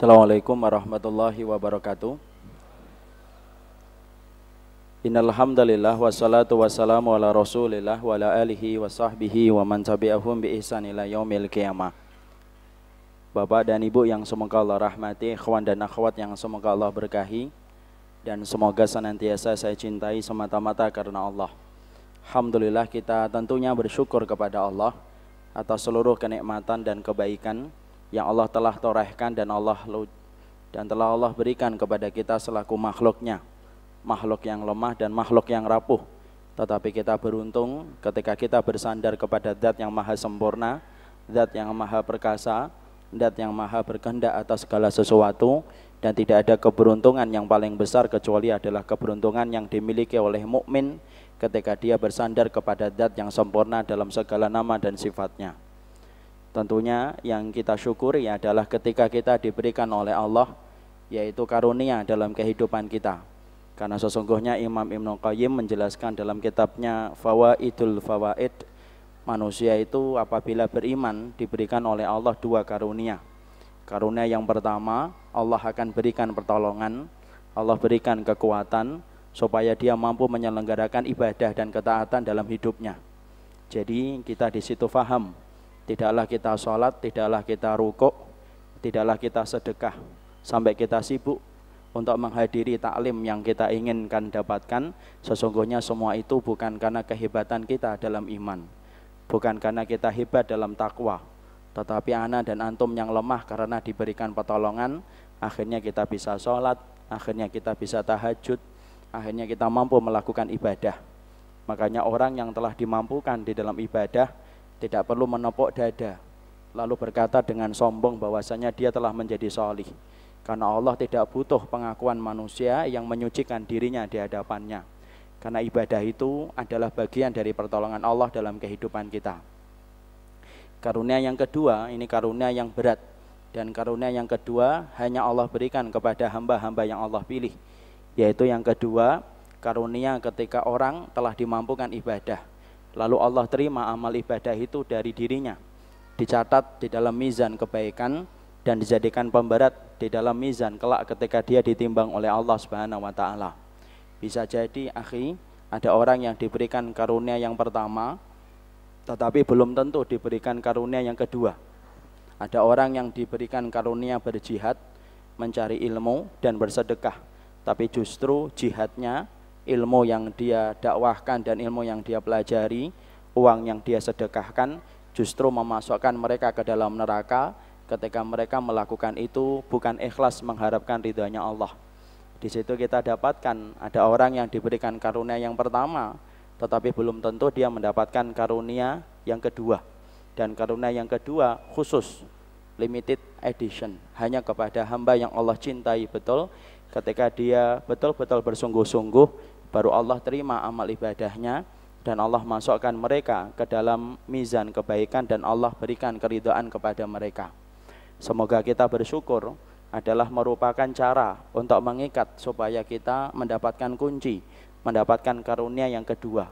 Assalamualaikum warahmatullahi wabarakatuh. Innal hamdalillah wassalatu wassalamu ala Rasulillah wa ala alihi wa sahbihi wa man tabi'ahum bi ihsan ila yaumil qiyamah. Bapak dan Ibu yang semoga Allah rahmati, ikhwan dan akhwat yang semoga Allah berkahi, dan semoga senantiasa saya cintai semata-mata karena Allah. Alhamdulillah, kita tentunya bersyukur kepada Allah atas seluruh kenikmatan dan kebaikan yang Allah telah torehkan dan telah Allah berikan kepada kita selaku makhluknya, makhluk yang lemah dan makhluk yang rapuh. Tetapi kita beruntung ketika kita bersandar kepada Zat yang maha sempurna, Zat yang maha perkasa, Zat yang maha berkehendak atas segala sesuatu. Dan tidak ada keberuntungan yang paling besar kecuali adalah keberuntungan yang dimiliki oleh mukmin ketika dia bersandar kepada Zat yang sempurna dalam segala nama dan sifatnya. Tentunya yang kita syukuri adalah ketika kita diberikan oleh Allah, yaitu karunia dalam kehidupan kita. Karena sesungguhnya Imam Ibnu Qayyim menjelaskan dalam kitabnya Fawaidul Fawaid, manusia itu apabila beriman diberikan oleh Allah dua karunia. Karunia yang pertama, Allah akan berikan pertolongan, Allah berikan kekuatan supaya dia mampu menyelenggarakan ibadah dan ketaatan dalam hidupnya. Jadi kita di situ faham, tidaklah kita sholat, tidaklah kita rukuk, tidaklah kita sedekah sampai kita sibuk untuk menghadiri taklim yang kita inginkan dapatkan. Sesungguhnya semua itu bukan karena kehebatan kita dalam iman, bukan karena kita hebat dalam takwa, tetapi ana dan antum yang lemah karena diberikan pertolongan, akhirnya kita bisa sholat, akhirnya kita bisa tahajud, akhirnya kita mampu melakukan ibadah. Makanya orang yang telah dimampukan di dalam ibadah tidak perlu menepuk dada lalu berkata dengan sombong bahwasanya dia telah menjadi sholih, karena Allah tidak butuh pengakuan manusia yang menyucikan dirinya di hadapannya. Karena ibadah itu adalah bagian dari pertolongan Allah dalam kehidupan kita. Karunia yang kedua, ini karunia yang berat, dan karunia yang kedua hanya Allah berikan kepada hamba-hamba yang Allah pilih, yaitu yang kedua, karunia ketika orang telah dimampukan ibadah, lalu Allah terima amal ibadah itu dari dirinya, dicatat di dalam mizan kebaikan dan dijadikan pemberat di dalam mizan kelak ketika dia ditimbang oleh Allah Subhanahu wa taala. Bisa jadi akhi, ada orang yang diberikan karunia yang pertama tetapi belum tentu diberikan karunia yang kedua. Ada orang yang diberikan karunia berjihad, mencari ilmu dan bersedekah, tapi justru jihadnya, ilmu yang dia dakwahkan dan ilmu yang dia pelajari, uang yang dia sedekahkan justru memasukkan mereka ke dalam neraka ketika mereka melakukan itu bukan ikhlas mengharapkan ridhanya Allah. Di situ kita dapatkan ada orang yang diberikan karunia yang pertama tetapi belum tentu dia mendapatkan karunia yang kedua. Dan karunia yang kedua khusus, limited edition, hanya kepada hamba yang Allah cintai betul. Ketika dia betul-betul bersungguh-sungguh, baru Allah terima amal ibadahnya dan Allah masukkan mereka ke dalam mizan kebaikan dan Allah berikan keridhaan kepada mereka. Semoga kita bersyukur adalah merupakan cara untuk mengikat supaya kita mendapatkan kunci, mendapatkan karunia yang kedua.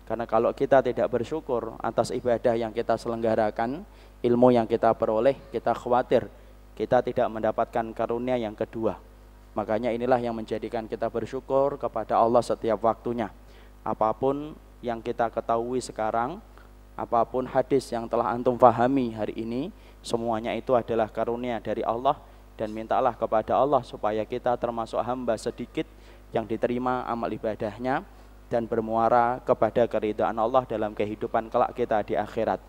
Karena kalau kita tidak bersyukur atas ibadah yang kita selenggarakan, ilmu yang kita peroleh, kita khawatir kita tidak mendapatkan karunia yang kedua. Makanya inilah yang menjadikan kita bersyukur kepada Allah setiap waktunya. Apapun yang kita ketahui sekarang, apapun hadis yang telah antum fahami hari ini, semuanya itu adalah karunia dari Allah. Dan mintalah kepada Allah supaya kita termasuk hamba sedikit yang diterima amal ibadahnya dan bermuara kepada keridhaan Allah dalam kehidupan kelak kita di akhirat.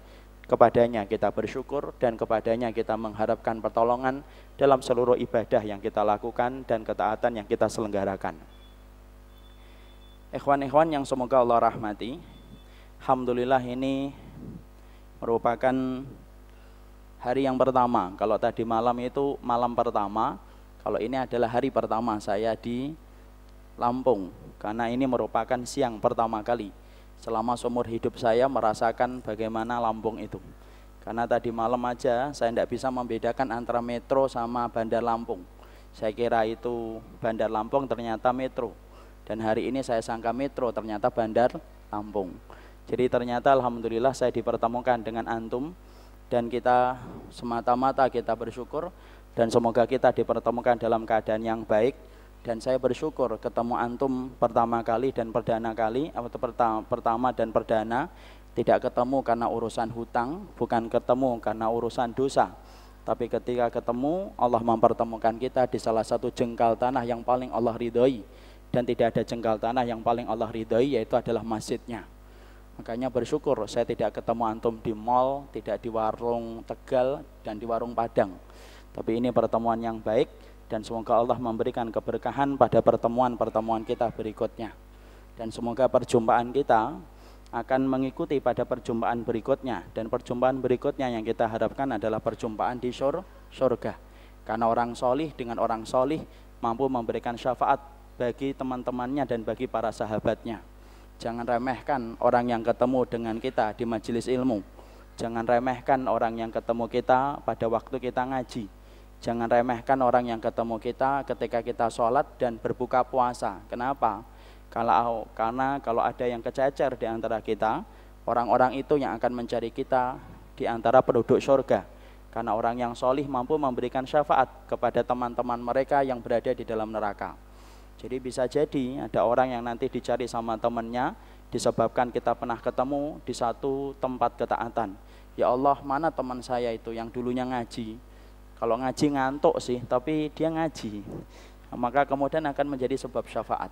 Kepadanya kita bersyukur dan kepadanya kita mengharapkan pertolongan dalam seluruh ibadah yang kita lakukan dan ketaatan yang kita selenggarakan. Ikhwan-ikhwan yang semoga Allah rahmati, alhamdulillah ini merupakan hari yang pertama. Kalau tadi malam itu malam pertama, kalau ini adalah hari pertama saya di Lampung, karena ini merupakan siang pertama kali selama seumur hidup saya merasakan bagaimana Lampung itu. Karena tadi malam aja saya tidak bisa membedakan antara metro sama Bandar Lampung. Saya kira itu Bandar Lampung, ternyata metro. Dan hari ini saya sangka metro, ternyata Bandar Lampung. Jadi ternyata alhamdulillah saya dipertemukan dengan antum. Dan kita semata-mata kita bersyukur dan semoga kita dipertemukan dalam keadaan yang baik. Dan saya bersyukur ketemu antum pertama kali dan perdana kali, atau pertama dan perdana, tidak ketemu karena urusan hutang, bukan ketemu karena urusan dosa. Tapi ketika ketemu, Allah mempertemukan kita di salah satu jengkal tanah yang paling Allah ridhoi. Dan tidak ada jengkal tanah yang paling Allah ridhoi, yaitu adalah masjidnya. Makanya bersyukur saya tidak ketemu antum di mall, tidak di warung Tegal dan di warung Padang. Tapi ini pertemuan yang baik, dan semoga Allah memberikan keberkahan pada pertemuan-pertemuan kita berikutnya. Dan semoga perjumpaan kita akan mengikuti pada perjumpaan berikutnya. Dan perjumpaan berikutnya yang kita harapkan adalah perjumpaan di surga. Karena orang solih dengan orang solih mampu memberikan syafaat bagi teman-temannya dan bagi para sahabatnya. Jangan remehkan orang yang ketemu dengan kita di majelis ilmu. Jangan remehkan orang yang ketemu kita pada waktu kita ngaji. Jangan remehkan orang yang ketemu kita ketika kita sholat dan berbuka puasa. Kenapa? Karena kalau ada yang kececer di antara kita, orang-orang itu yang akan mencari kita di antara penduduk surga. Karena orang yang solih mampu memberikan syafaat kepada teman-teman mereka yang berada di dalam neraka. Jadi bisa jadi ada orang yang nanti dicari sama temannya disebabkan kita pernah ketemu di satu tempat ketaatan. Ya Allah, mana teman saya itu yang dulunya ngaji? Kalau ngaji ngantuk sih, tapi dia ngaji. Maka kemudian akan menjadi sebab syafaat.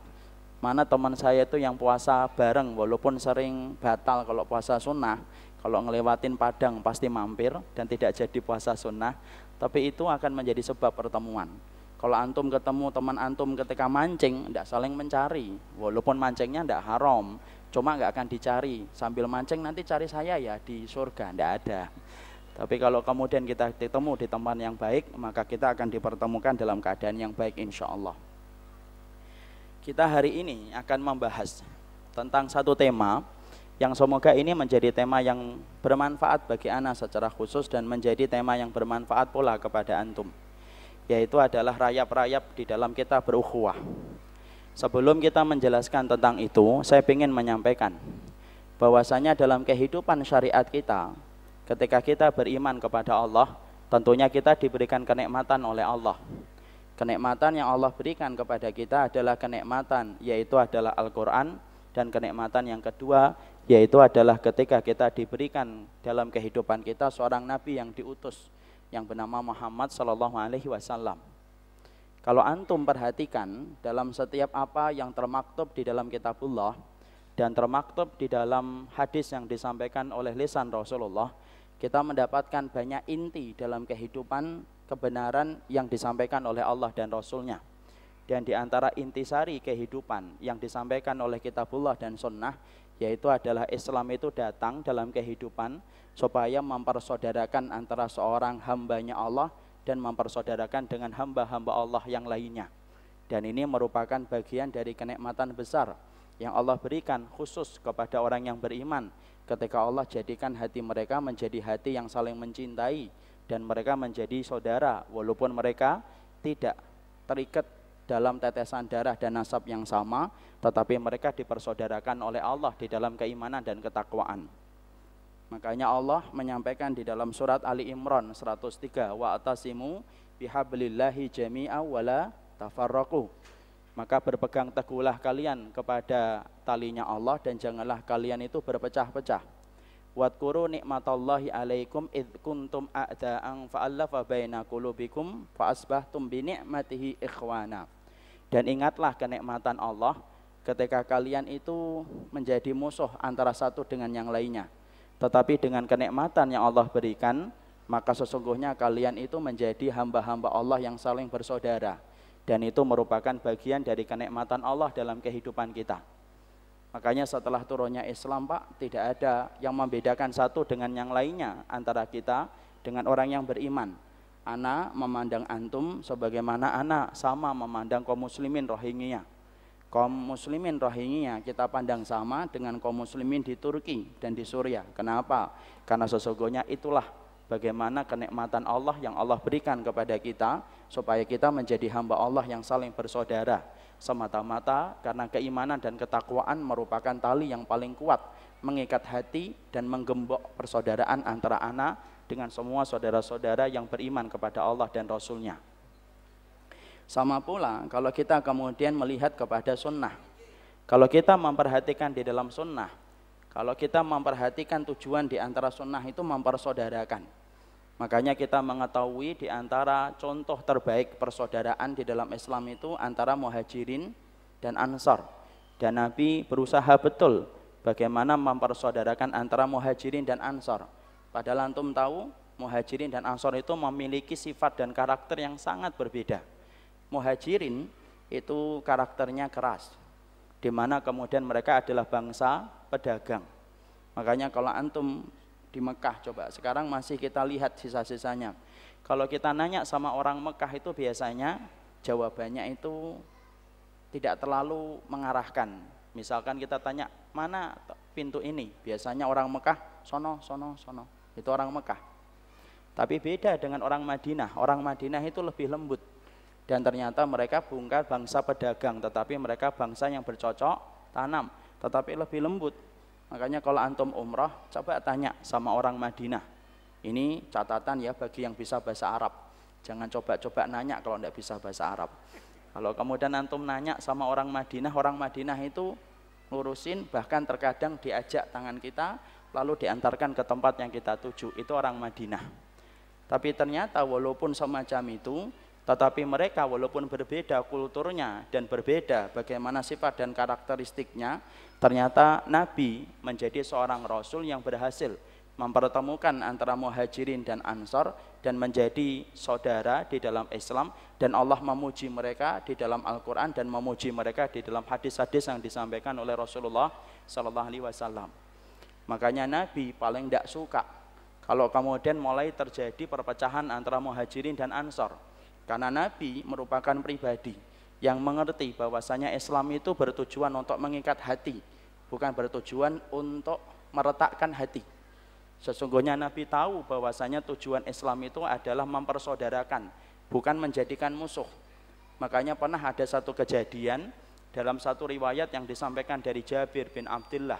Mana teman saya itu yang puasa bareng, walaupun sering batal kalau puasa sunnah, kalau ngelewatin Padang pasti mampir dan tidak jadi puasa sunnah, tapi itu akan menjadi sebab pertemuan. Kalau antum ketemu teman antum ketika mancing, tidak saling mencari, walaupun mancingnya tidak haram, cuma nggak akan dicari. Sambil mancing nanti cari saya ya di surga, tidak ada. Tapi kalau kemudian kita ketemu di tempat yang baik, maka kita akan dipertemukan dalam keadaan yang baik insya Allah. Kita hari ini akan membahas tentang satu tema yang semoga ini menjadi tema yang bermanfaat bagi ana secara khusus dan menjadi tema yang bermanfaat pula kepada antum, yaitu adalah rayap-rayap di dalam kita berukhuwah. Sebelum kita menjelaskan tentang itu, saya ingin menyampaikan bahwasanya dalam kehidupan syariat kita, ketika kita beriman kepada Allah, tentunya kita diberikan kenikmatan oleh Allah. Kenikmatan yang Allah berikan kepada kita adalah kenikmatan, yaitu adalah Al-Quran. Dan kenikmatan yang kedua, yaitu adalah ketika kita diberikan dalam kehidupan kita seorang Nabi yang diutus, yang bernama Muhammad SAW. Kalau antum perhatikan dalam setiap apa yang termaktub di dalam kitabullah dan termaktub di dalam hadis yang disampaikan oleh lisan Rasulullah, kita mendapatkan banyak inti dalam kehidupan kebenaran yang disampaikan oleh Allah dan Rasulnya. Dan di antara intisari kehidupan yang disampaikan oleh kitabullah dan sunnah, yaitu adalah Islam itu datang dalam kehidupan supaya mempersaudarakan antara seorang hambanya Allah dan mempersaudarakan dengan hamba-hamba Allah yang lainnya. Dan ini merupakan bagian dari kenikmatan besar yang Allah berikan khusus kepada orang yang beriman, ketika Allah jadikan hati mereka menjadi hati yang saling mencintai dan mereka menjadi saudara walaupun mereka tidak terikat dalam tetesan darah dan nasab yang sama, tetapi mereka dipersaudarakan oleh Allah di dalam keimanan dan ketakwaan. Makanya Allah menyampaikan di dalam surat Ali Imran 103, wa'tasimu bihablillahi jami'a wala tafarraqu. Maka berpegang teguhlah kalian kepada talinya Allah dan janganlah kalian itu berpecah-pecah. Wadkuru nikmatallahi alaikum id kuntum a'da'an fa'allafa baina qulubikum fa'asbahtum bi ni'matihi ikhwana. Dan ingatlah kenikmatan Allah ketika kalian itu menjadi musuh antara satu dengan yang lainnya. Tetapi dengan kenikmatan yang Allah berikan, maka sesungguhnya kalian itu menjadi hamba-hamba Allah yang saling bersaudara. Dan itu merupakan bagian dari kenikmatan Allah dalam kehidupan kita. Makanya setelah turunnya Islam, Pak, tidak ada yang membedakan satu dengan yang lainnya antara kita dengan orang yang beriman. Ana memandang antum sebagaimana ana sama memandang kaum muslimin Rohingya. Kaum muslimin Rohingya kita pandang sama dengan kaum muslimin di Turki dan di Suriah. Kenapa? Karena sesungguhnya itulah bagaimana kenikmatan Allah yang Allah berikan kepada kita supaya kita menjadi hamba Allah yang saling bersaudara. Semata-mata karena keimanan dan ketakwaan merupakan tali yang paling kuat mengikat hati dan menggembok persaudaraan antara ana dengan semua saudara-saudara yang beriman kepada Allah dan Rasul-Nya. Sama pula kalau kita kemudian melihat kepada sunnah. Kalau kita memperhatikan di dalam sunnah, kalau kita memperhatikan tujuan di antara sunnah itu mempersaudarakan. Makanya kita mengetahui di antara contoh terbaik persaudaraan di dalam Islam itu antara muhajirin dan ansar. Dan Nabi berusaha betul bagaimana mempersaudarakan antara muhajirin dan ansar. Padahal antum tahu muhajirin dan ansar itu memiliki sifat dan karakter yang sangat berbeda. Muhajirin itu karakternya keras, di mana kemudian mereka adalah bangsa pedagang. Makanya kalau antum di Mekah, coba sekarang masih kita lihat sisa-sisanya. Kalau kita nanya sama orang Mekah itu biasanya jawabannya itu tidak terlalu mengarahkan. Misalkan kita tanya, mana pintu ini? Biasanya orang Mekah, sono. Itu orang Mekah. Tapi beda dengan orang Madinah. Orang Madinah itu lebih lembut. Dan ternyata mereka bukan bangsa pedagang, tetapi mereka bangsa yang bercocok tanam, tetapi lebih lembut. Makanya kalau antum umrah, coba tanya sama orang Madinah. Ini catatan ya bagi yang bisa bahasa Arab. Jangan coba-coba nanya kalau tidak bisa bahasa Arab. Kalau kemudian antum nanya sama orang Madinah itu ngurusin, bahkan terkadang diajak tangan kita, lalu diantarkan ke tempat yang kita tuju. Itu orang Madinah. Tapi ternyata walaupun semacam itu, tetapi mereka walaupun berbeda kulturnya dan berbeda bagaimana sifat dan karakteristiknya, ternyata Nabi menjadi seorang Rasul yang berhasil mempertemukan antara muhajirin dan ansar dan menjadi saudara di dalam Islam. Dan Allah memuji mereka di dalam Al-Quran dan memuji mereka di dalam hadis-hadis yang disampaikan oleh Rasulullah SAW. Makanya Nabi paling tidak suka kalau kemudian mulai terjadi perpecahan antara muhajirin dan ansar. Karena Nabi merupakan pribadi yang mengerti bahwasanya Islam itu bertujuan untuk mengikat hati, bukan bertujuan untuk meretakkan hati. Sesungguhnya Nabi tahu bahwasanya tujuan Islam itu adalah mempersaudarakan, bukan menjadikan musuh. Makanya pernah ada satu kejadian dalam satu riwayat yang disampaikan dari Jabir bin Abdullah.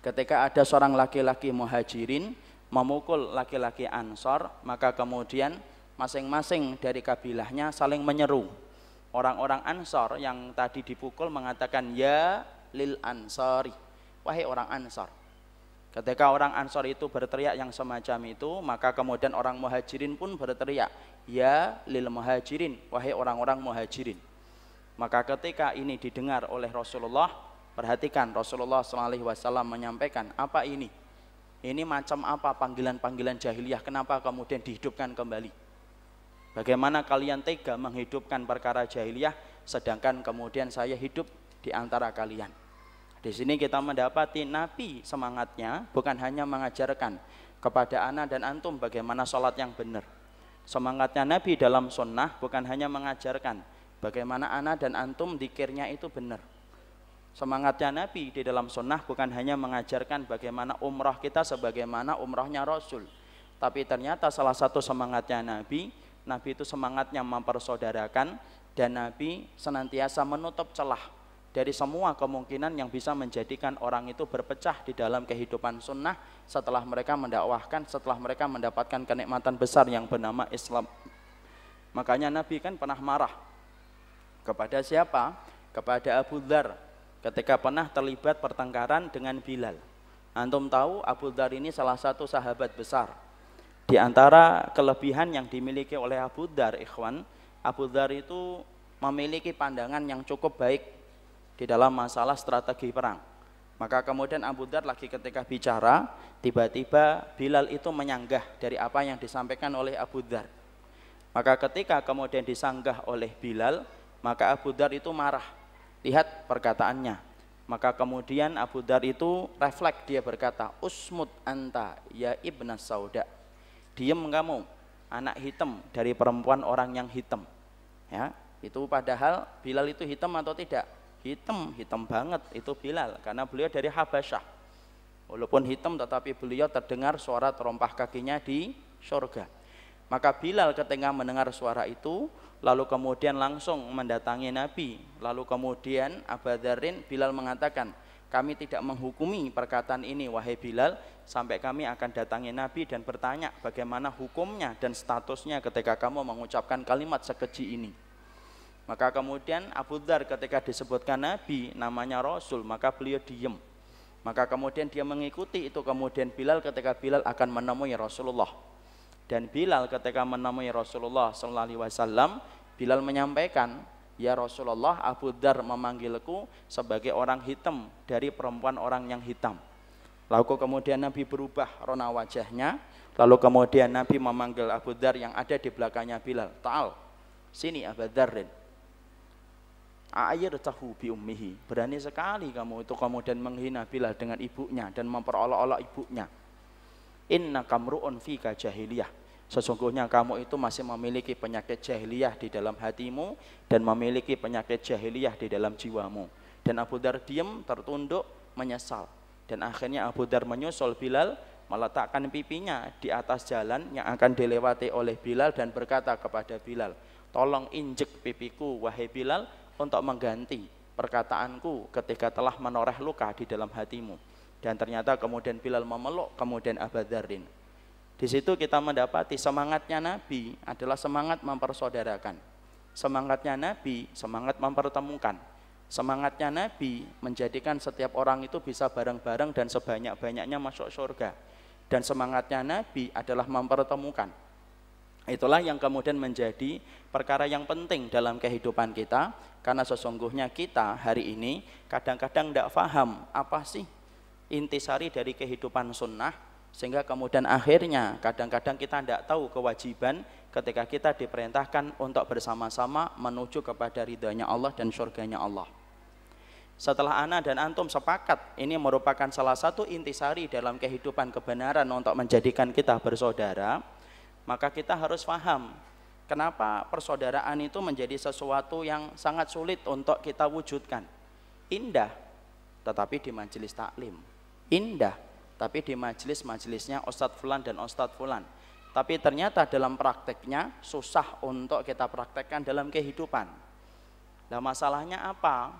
Ketika ada seorang laki-laki muhajirin memukul laki-laki ansar, maka kemudian masing-masing dari kabilahnya saling menyeru. Orang-orang ansar yang tadi dipukul mengatakan, ya lil ansari, wahai orang ansar. Ketika orang ansar itu berteriak yang semacam itu, maka kemudian orang muhajirin pun berteriak, ya lil muhajirin, wahai orang-orang muhajirin. Maka ketika ini didengar oleh Rasulullah, perhatikan Rasulullah SAW menyampaikan, apa ini? Ini macam apa panggilan-panggilan jahiliyah, kenapa kemudian dihidupkan kembali? Bagaimana kalian tega menghidupkan perkara jahiliyah, sedangkan kemudian saya hidup di antara kalian? Di sini kita mendapati Nabi semangatnya bukan hanya mengajarkan kepada ana dan antum bagaimana sholat yang benar. Semangatnya Nabi dalam sunnah bukan hanya mengajarkan bagaimana ana dan antum dzikirnya itu benar. Semangatnya Nabi di dalam sunnah bukan hanya mengajarkan bagaimana umrah kita sebagaimana umrahnya Rasul. Tapi ternyata salah satu semangatnya Nabi itu semangatnya mempersaudarakan, dan Nabi senantiasa menutup celah dari semua kemungkinan yang bisa menjadikan orang itu berpecah di dalam kehidupan sunnah setelah mereka mendakwahkan, setelah mereka mendapatkan kenikmatan besar yang bernama Islam. Makanya Nabi kan pernah marah kepada siapa? Kepada Abu Dzar ketika pernah terlibat pertengkaran dengan Bilal. Antum tahu Abu Dzar ini salah satu sahabat besar. Di antara kelebihan yang dimiliki oleh Abu Dzar, ikhwan, Abu Dzar itu memiliki pandangan yang cukup baik di dalam masalah strategi perang. Maka kemudian Abu Dzar lagi ketika bicara, tiba-tiba Bilal itu menyanggah dari apa yang disampaikan oleh Abu Dzar. Maka ketika kemudian disanggah oleh Bilal, maka Abu Dzar itu marah. Lihat perkataannya. Maka kemudian Abu Dzar itu refleks, dia berkata, usmut anta ya ibnas sauda. Diam kamu, anak hitam dari perempuan orang yang hitam. Ya, itu padahal Bilal itu hitam atau tidak? Hitam banget itu Bilal, karena beliau dari Habasyah. Walaupun hitam tetapi beliau terdengar suara terompah kakinya di surga. Maka Bilal ketika mendengar suara itu, lalu kemudian langsung mendatangi Nabi. Lalu kemudian Abu Dzarin, Bilal mengatakan, kami tidak menghukumi perkataan ini wahai Bilal, sampai kami akan datangi Nabi dan bertanya bagaimana hukumnya dan statusnya ketika kamu mengucapkan kalimat sekeji ini. Maka kemudian Abu Dzar ketika disebutkan Nabi namanya Rasul, maka beliau diam. Maka kemudian dia mengikuti itu. Kemudian Bilal ketika Bilal akan menemui Rasulullah, dan Bilal ketika menemui Rasulullah SAW, Bilal menyampaikan, ya Rasulullah, Abu Dzar memanggilku sebagai orang hitam dari perempuan orang yang hitam. Lalu kemudian Nabi berubah rona wajahnya. Lalu kemudian Nabi memanggil Abu Dzar yang ada di belakangnya Bilal, ta'al, sini Abu Dzarrin. Ayir tahu bi ummihi, berani sekali kamu itu kemudian menghina Bilal dengan ibunya dan memperolok-olok ibunya. Inna kamru'un fika jahiliyah, sesungguhnya kamu itu masih memiliki penyakit jahiliyah di dalam hatimu dan memiliki penyakit jahiliyah di dalam jiwamu. Dan Abu Dzar diam, tertunduk, menyesal. Dan akhirnya Abu Dzar menyusul Bilal, meletakkan pipinya di atas jalan yang akan dilewati oleh Bilal dan berkata kepada Bilal, tolong injek pipiku wahai Bilal untuk mengganti perkataanku ketika telah menoreh luka di dalam hatimu. Dan ternyata kemudian Bilal memeluk kemudian Abu Dzarrin. Di situ kita mendapati semangatnya Nabi adalah semangat mempersaudarakan. Semangatnya Nabi semangat mempertemukan. Semangatnya Nabi menjadikan setiap orang itu bisa bareng-bareng dan sebanyak-banyaknya masuk surga. Dan semangatnya Nabi adalah mempertemukan. Itulah yang kemudian menjadi perkara yang penting dalam kehidupan kita, karena sesungguhnya kita hari ini kadang-kadang tidak paham apa sih intisari dari kehidupan sunnah, sehingga kemudian akhirnya kadang-kadang kita tidak tahu kewajiban ketika kita diperintahkan untuk bersama-sama menuju kepada ridhanya Allah dan surganya Allah. Setelah ana dan antum sepakat ini merupakan salah satu intisari dalam kehidupan kebenaran untuk menjadikan kita bersaudara, maka kita harus paham kenapa persaudaraan itu menjadi sesuatu yang sangat sulit untuk kita wujudkan. Indah, tetapi di majelis taklim. Indah, tapi di majelis-majelisnya Ustadz Fulan dan Ustadz Fulan. Tapi ternyata dalam prakteknya susah untuk kita praktekkan dalam kehidupan. Nah, masalahnya apa?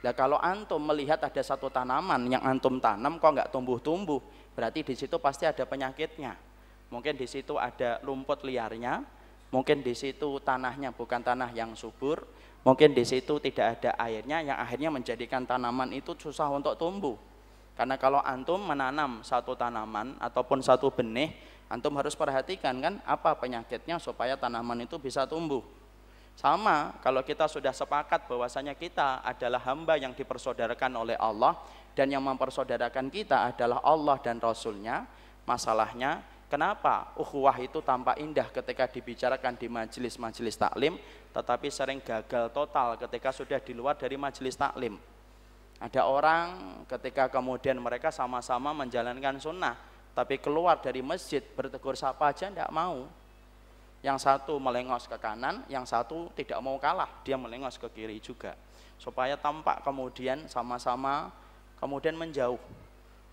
Nah, kalau antum melihat ada satu tanaman yang antum tanam kok nggak tumbuh-tumbuh, berarti di situ pasti ada penyakitnya. Mungkin di situ ada rumput liarnya, mungkin di situ tanahnya bukan tanah yang subur, mungkin di situ tidak ada airnya yang akhirnya menjadikan tanaman itu susah untuk tumbuh. Karena kalau antum menanam satu tanaman ataupun satu benih, antum harus perhatikan kan apa penyakitnya supaya tanaman itu bisa tumbuh. Sama kalau kita sudah sepakat bahwasanya kita adalah hamba yang dipersaudarakan oleh Allah dan yang mempersaudarakan kita adalah Allah dan Rasulnya, masalahnya kenapa ukhuwah itu tampak indah ketika dibicarakan di majelis-majelis taklim, tetapi sering gagal total ketika sudah di luar dari majelis taklim. Ada orang ketika kemudian mereka sama-sama menjalankan sunnah, tapi keluar dari masjid bertegur sapa aja tidak mau. Yang satu melengos ke kanan, yang satu tidak mau kalah, dia melengos ke kiri juga. Supaya tampak kemudian sama-sama kemudian menjauh.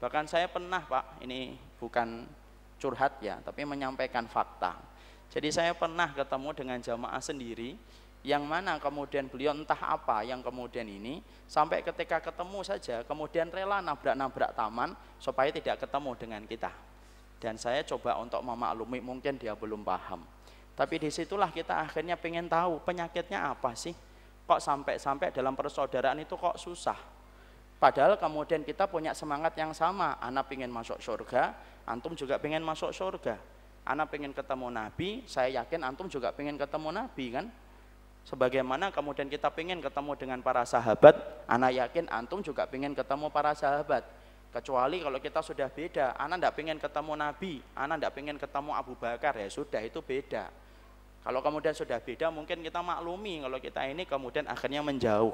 Bahkan saya pernah Pak, ini bukan curhat ya, tapi menyampaikan fakta. Jadi saya pernah ketemu dengan jamaah sendiri, yang mana kemudian beliau entah apa yang kemudian ini, sampai ketika ketemu saja, kemudian rela nabrak-nabrak taman, supaya tidak ketemu dengan kita. Dan saya coba untuk memaklumi, mungkin dia belum paham. Tapi disitulah kita akhirnya pengen tahu penyakitnya apa sih? Kok sampai-sampai dalam persaudaraan itu kok susah? Padahal kemudian kita punya semangat yang sama. Anak pengen masuk surga, antum juga pengen masuk surga. Anak pengen ketemu Nabi, saya yakin antum juga pengen ketemu Nabi kan? Sebagaimana kemudian kita pengen ketemu dengan para sahabat, anak yakin antum juga pengen ketemu para sahabat. Kecuali kalau kita sudah beda, anak tidak pengen ketemu Nabi, anak tidak pengen ketemu Abu Bakar, ya sudah itu beda. Kalau kemudian sudah beda, mungkin kita maklumi kalau kita ini kemudian akhirnya menjauh.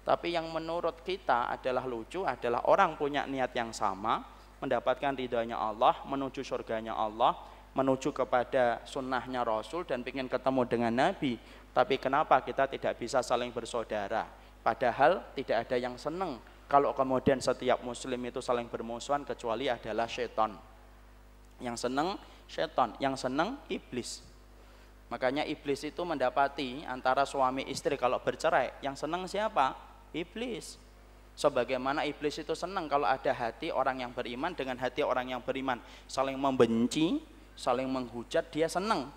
Tapi yang menurut kita adalah lucu, adalah orang punya niat yang sama, mendapatkan ridhonya Allah, menuju surganya Allah, menuju kepada sunnahnya Rasul dan ingin ketemu dengan Nabi. Tapi kenapa kita tidak bisa saling bersaudara? Padahal tidak ada yang senang kalau kemudian setiap muslim itu saling bermusuhan, kecuali adalah syaitan. Yang senang syaitan, yang senang iblis. Makanya iblis itu mendapati antara suami istri kalau bercerai, yang senang siapa? Iblis. Sebagaimana iblis itu senang kalau ada hati orang yang beriman dengan hati orang yang beriman saling membenci, saling menghujat, dia senang.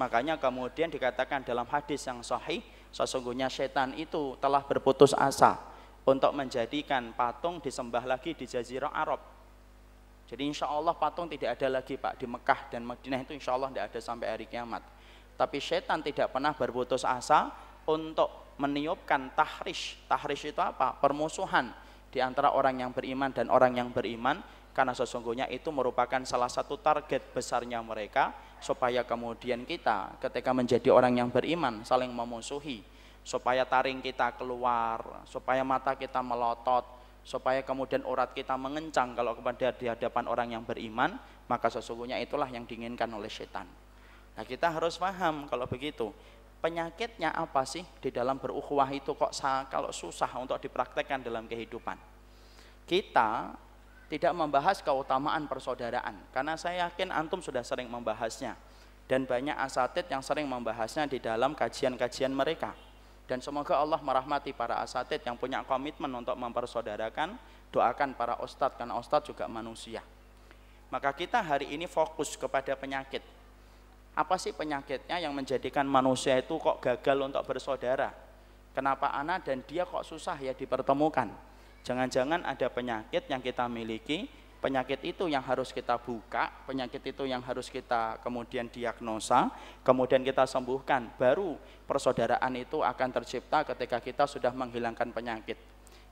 Makanya kemudian dikatakan dalam hadis yang sahih, sesungguhnya setan itu telah berputus asa untuk menjadikan patung disembah lagi di Jazirah Arab. Jadi insya Allah patung tidak ada lagi Pak di Mekah dan Madinah, itu insya Allah tidak ada sampai hari kiamat. Tapi setan tidak pernah berputus asa untuk meniupkan tahrish. Tahrish itu apa? Permusuhan di antara orang yang beriman dan orang yang beriman, karena sesungguhnya itu merupakan salah satu target besarnya mereka, supaya kemudian kita ketika menjadi orang yang beriman saling memusuhi, supaya taring kita keluar, supaya mata kita melotot, supaya kemudian urat kita mengencang kalau kepada di hadapan orang yang beriman, maka sesungguhnya itulah yang diinginkan oleh setan. Nah, kita harus paham kalau begitu. Penyakitnya apa sih di dalam berukhuwah itu kok kalau susah untuk dipraktekkan dalam kehidupan? Kita tidak membahas keutamaan persaudaraan, karena saya yakin antum sudah sering membahasnya, dan banyak asatidz yang sering membahasnya di dalam kajian-kajian mereka. Dan semoga Allah merahmati para asatidz yang punya komitmen untuk mempersaudarakan. Doakan para ustadz, karena ustadz juga manusia. Maka kita hari ini fokus kepada penyakit. Apa sih penyakitnya yang menjadikan manusia itu kok gagal untuk bersaudara? Kenapa ana dan dia kok susah ya dipertemukan? Jangan-jangan ada penyakit yang kita miliki, penyakit itu yang harus kita buka, penyakit itu yang harus kita kemudian diagnosa, kemudian kita sembuhkan. Baru persaudaraan itu akan tercipta ketika kita sudah menghilangkan penyakit.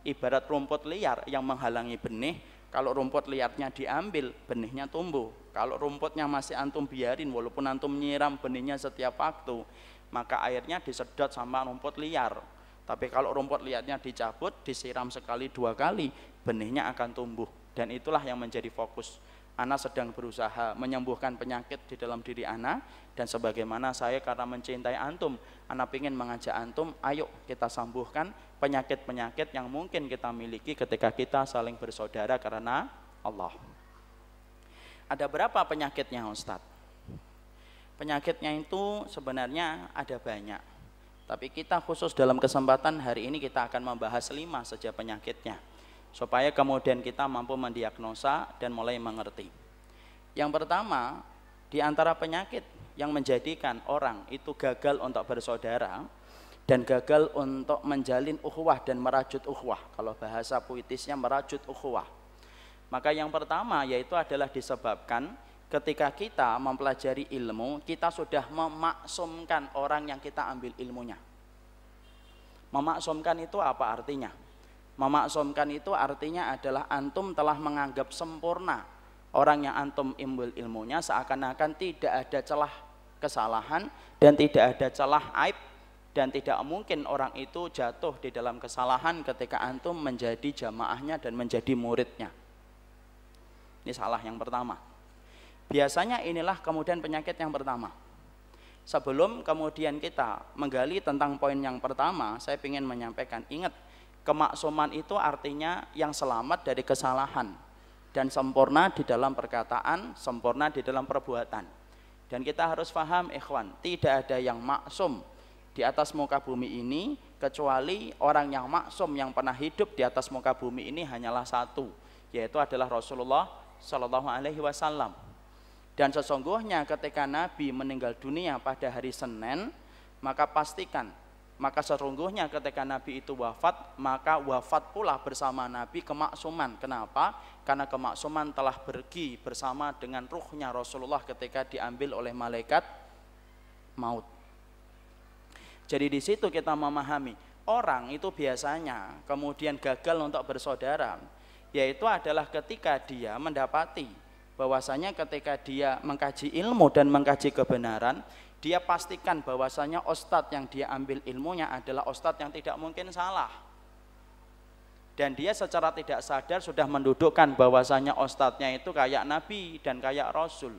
Ibarat rumput liar yang menghalangi benih, kalau rumput liarnya diambil, benihnya tumbuh. Kalau rumputnya masih antum biarin, walaupun antum nyiram benihnya setiap waktu, maka airnya disedot sama rumput liar. Tapi kalau rumput liarnya dicabut, disiram sekali 2 kali, benihnya akan tumbuh. Dan itulah yang menjadi fokus. Ana sedang berusaha menyembuhkan penyakit di dalam diri ana, dan sebagaimana saya karena mencintai antum, ana ingin mengajak antum, ayo kita sembuhkan penyakit-penyakit yang mungkin kita miliki ketika kita saling bersaudara karena Allah. Ada berapa penyakitnya Ustadz? Penyakitnya itu sebenarnya ada banyak, tapi kita khusus dalam kesempatan hari ini kita akan membahas 5 saja penyakitnya, supaya kemudian kita mampu mendiagnosa dan mulai mengerti. Yang pertama, di antara penyakit yang menjadikan orang itu gagal untuk bersaudara dan gagal untuk menjalin ukhuwah dan merajut ukhuwah, kalau bahasa puitisnya merajut ukhuwah, maka yang pertama yaitu adalah disebabkan ketika kita mempelajari ilmu, kita sudah memaksumkan orang yang kita ambil ilmunya. Memaksumkan itu apa artinya? Memaksumkan itu artinya adalah antum telah menganggap sempurna orang yang antum ambil ilmunya, seakan-akan tidak ada celah kesalahan dan tidak ada celah aib, dan tidak mungkin orang itu jatuh di dalam kesalahan ketika antum menjadi jamaahnya dan menjadi muridnya. Ini salah yang pertama. Biasanya inilah kemudian penyakit yang pertama. Sebelum kemudian kita menggali tentang poin yang pertama, saya ingin menyampaikan, ingat, kemaksuman itu artinya yang selamat dari kesalahan dan sempurna di dalam perkataan, sempurna di dalam perbuatan. Dan kita harus paham ikhwan, tidak ada yang maksum di atas muka bumi ini kecuali orang yang maksum yang pernah hidup di atas muka bumi ini hanyalah satu, yaitu adalah Rasulullah Shallallahu Alaihi Wasallam. Dan sesungguhnya ketika Nabi meninggal dunia pada hari Senin, maka pastikan, maka sesungguhnya ketika Nabi itu wafat, maka wafat pula bersama Nabi kemaksuman. Kenapa? Karena kemaksuman telah pergi bersama dengan ruhnya Rasulullah ketika diambil oleh malaikat maut. Jadi di situ kita memahami, orang itu biasanya kemudian gagal untuk bersaudara, yaitu adalah ketika dia mendapati bahwasanya ketika dia mengkaji ilmu dan mengkaji kebenaran, dia pastikan bahwasanya ustadz yang dia ambil ilmunya adalah ustadz yang tidak mungkin salah. Dan dia secara tidak sadar sudah mendudukkan bahwasanya ustadznya itu kayak Nabi dan kayak Rasul.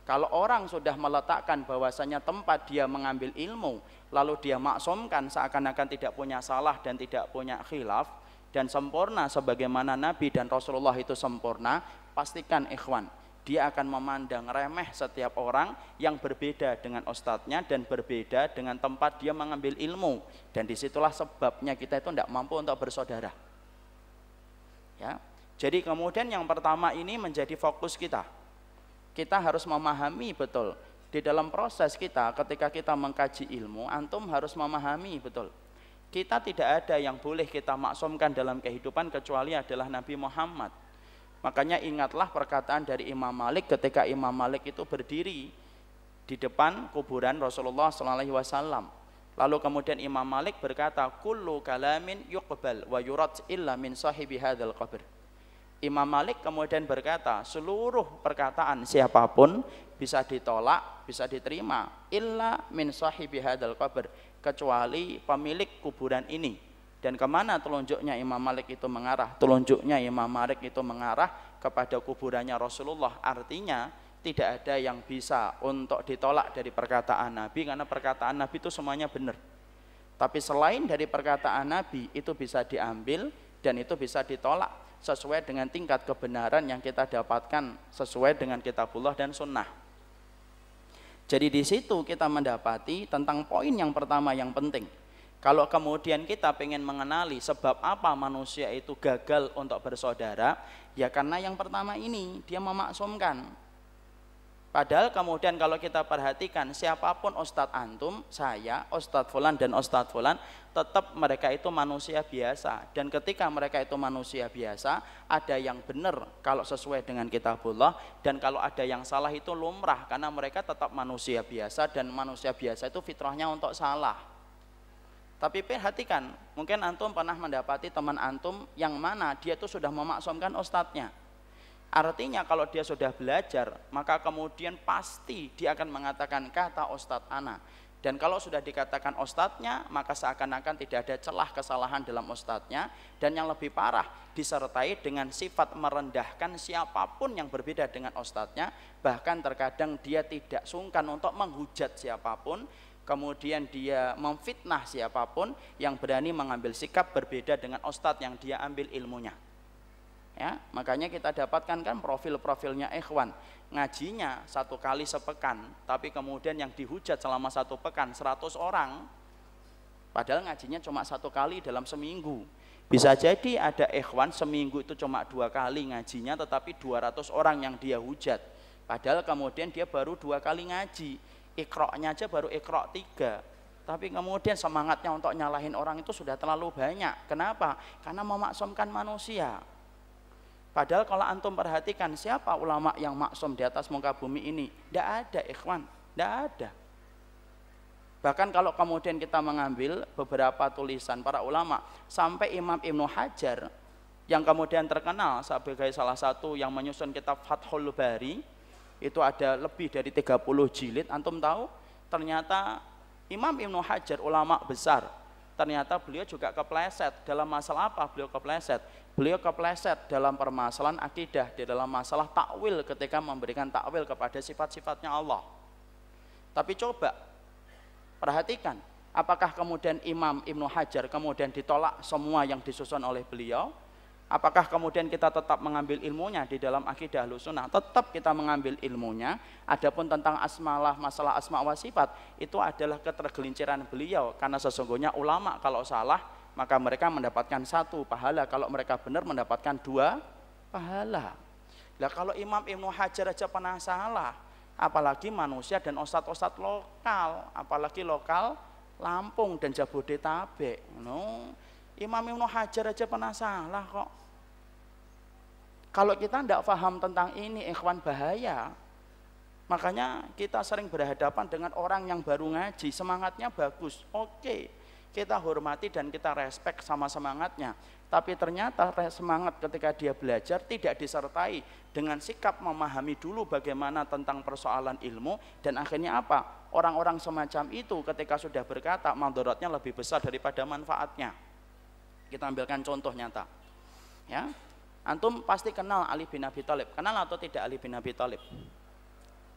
Kalau orang sudah meletakkan bahwasanya tempat dia mengambil ilmu, lalu dia maksumkan seakan-akan tidak punya salah dan tidak punya khilaf, dan sempurna sebagaimana Nabi dan Rasulullah itu sempurna, pastikan ikhwan, dia akan memandang remeh setiap orang yang berbeda dengan ustadznya dan berbeda dengan tempat dia mengambil ilmu. Dan disitulah sebabnya kita itu tidak mampu untuk bersaudara. Ya. Jadi kemudian yang pertama ini menjadi fokus kita. Kita harus memahami betul di dalam proses kita ketika kita mengkaji ilmu, antum harus memahami betul. Kita tidak ada yang boleh kita maksumkan dalam kehidupan kecuali adalah Nabi Muhammad. Makanya ingatlah perkataan dari Imam Malik ketika Imam Malik itu berdiri di depan kuburan Rasulullah SAW. Lalu kemudian Imam Malik berkata, kullu kalamin yuqbal wa yurad illa min sahibi hadzal qabr. Imam Malik kemudian berkata, seluruh perkataan siapapun bisa ditolak, bisa diterima, illa min sahibi hadzal qabr, kecuali pemilik kuburan ini. Dan kemana telunjuknya Imam Malik itu mengarah? Telunjuknya Imam Malik itu mengarah kepada kuburannya Rasulullah. Artinya tidak ada yang bisa untuk ditolak dari perkataan Nabi, karena perkataan Nabi itu semuanya benar. Tapi selain dari perkataan Nabi, itu bisa diambil dan itu bisa ditolak sesuai dengan tingkat kebenaran yang kita dapatkan sesuai dengan kitabullah dan sunnah. Jadi di situ kita mendapati tentang poin yang pertama yang penting. Kalau kemudian kita ingin mengenali sebab apa manusia itu gagal untuk bersaudara, ya karena yang pertama ini, dia memaksumkan. Padahal kemudian kalau kita perhatikan siapapun Ustadz antum, saya, Ustadz Fulan dan Ustadz Fulan, tetap mereka itu manusia biasa. Dan ketika mereka itu manusia biasa, ada yang benar kalau sesuai dengan kitabullah, dan kalau ada yang salah itu lumrah, karena mereka tetap manusia biasa, dan manusia biasa itu fitrahnya untuk salah. Tapi perhatikan, mungkin antum pernah mendapati teman antum yang mana dia itu sudah memaksumkan ustadznya. Artinya kalau dia sudah belajar, maka kemudian pasti dia akan mengatakan kata Ustadz ana. Dan kalau sudah dikatakan ustadznya, maka seakan-akan tidak ada celah kesalahan dalam ustadznya. Dan yang lebih parah, disertai dengan sifat merendahkan siapapun yang berbeda dengan ustadznya. Bahkan terkadang dia tidak sungkan untuk menghujat siapapun. Kemudian dia memfitnah siapapun yang berani mengambil sikap berbeda dengan ustadz yang dia ambil ilmunya. Ya, makanya kita dapatkan kan profil-profilnya ikhwan, ngajinya 1 kali sepekan, tapi kemudian yang dihujat selama 1 pekan 100 orang, padahal ngajinya cuma 1 kali dalam seminggu. Bisa jadi ada ikhwan seminggu itu cuma 2 kali ngajinya, tetapi 200 orang yang dia hujat, padahal kemudian dia baru 2 kali ngaji, iqra'nya aja baru iqra' 3. Tapi kemudian semangatnya untuk nyalahin orang itu sudah terlalu banyak. Kenapa? Karena memaksumkan manusia. Padahal kalau antum perhatikan siapa ulama yang maksum di atas muka bumi ini? Tidak ada ikhwan, tidak ada. Bahkan kalau kemudian kita mengambil beberapa tulisan para ulama, sampai Imam Ibnu Hajar yang kemudian terkenal sebagai salah satu yang menyusun kitab Fathul Bari, itu ada lebih dari 30 jilid. Antum tahu ternyata Imam Ibnu Hajar ulama besar, ternyata beliau juga kepleset. Dalam masalah apa beliau kepleset? Beliau kepleset dalam permasalahan akidah, di dalam masalah takwil ketika memberikan takwil kepada sifat-sifatnya Allah. Tapi coba perhatikan, apakah kemudian Imam Ibnu Hajar kemudian ditolak semua yang disusun oleh beliau? Apakah kemudian kita tetap mengambil ilmunya di dalam akidah Ahlussunnah? Tetap kita mengambil ilmunya. Adapun tentang masalah asma wa sifat, itu adalah ketergelinciran beliau, karena sesungguhnya ulama kalau salah maka mereka mendapatkan 1 pahala, kalau mereka benar mendapatkan 2 pahala. Nah kalau Imam Ibnu Hajar aja pernah salah, apalagi manusia dan ustadz-ustadz lokal, apalagi lokal Lampung dan Jabodetabek. No. Imam Ibnu Hajar aja pernah salah kok. Kalau kita tidak paham tentang ini, ikhwan, bahaya. Makanya kita sering berhadapan dengan orang yang baru ngaji, semangatnya bagus, oke. Kita hormati dan kita respek sama semangatnya. Tapi ternyata semangat ketika dia belajar tidak disertai dengan sikap memahami dulu bagaimana tentang persoalan ilmu. Dan akhirnya apa? Orang-orang semacam itu ketika sudah berkata, mandorotnya lebih besar daripada manfaatnya. Kita ambilkan contoh nyata. Ya, antum pasti kenal Ali bin Abi Thalib. Kenal atau tidak Ali bin Abi Thalib?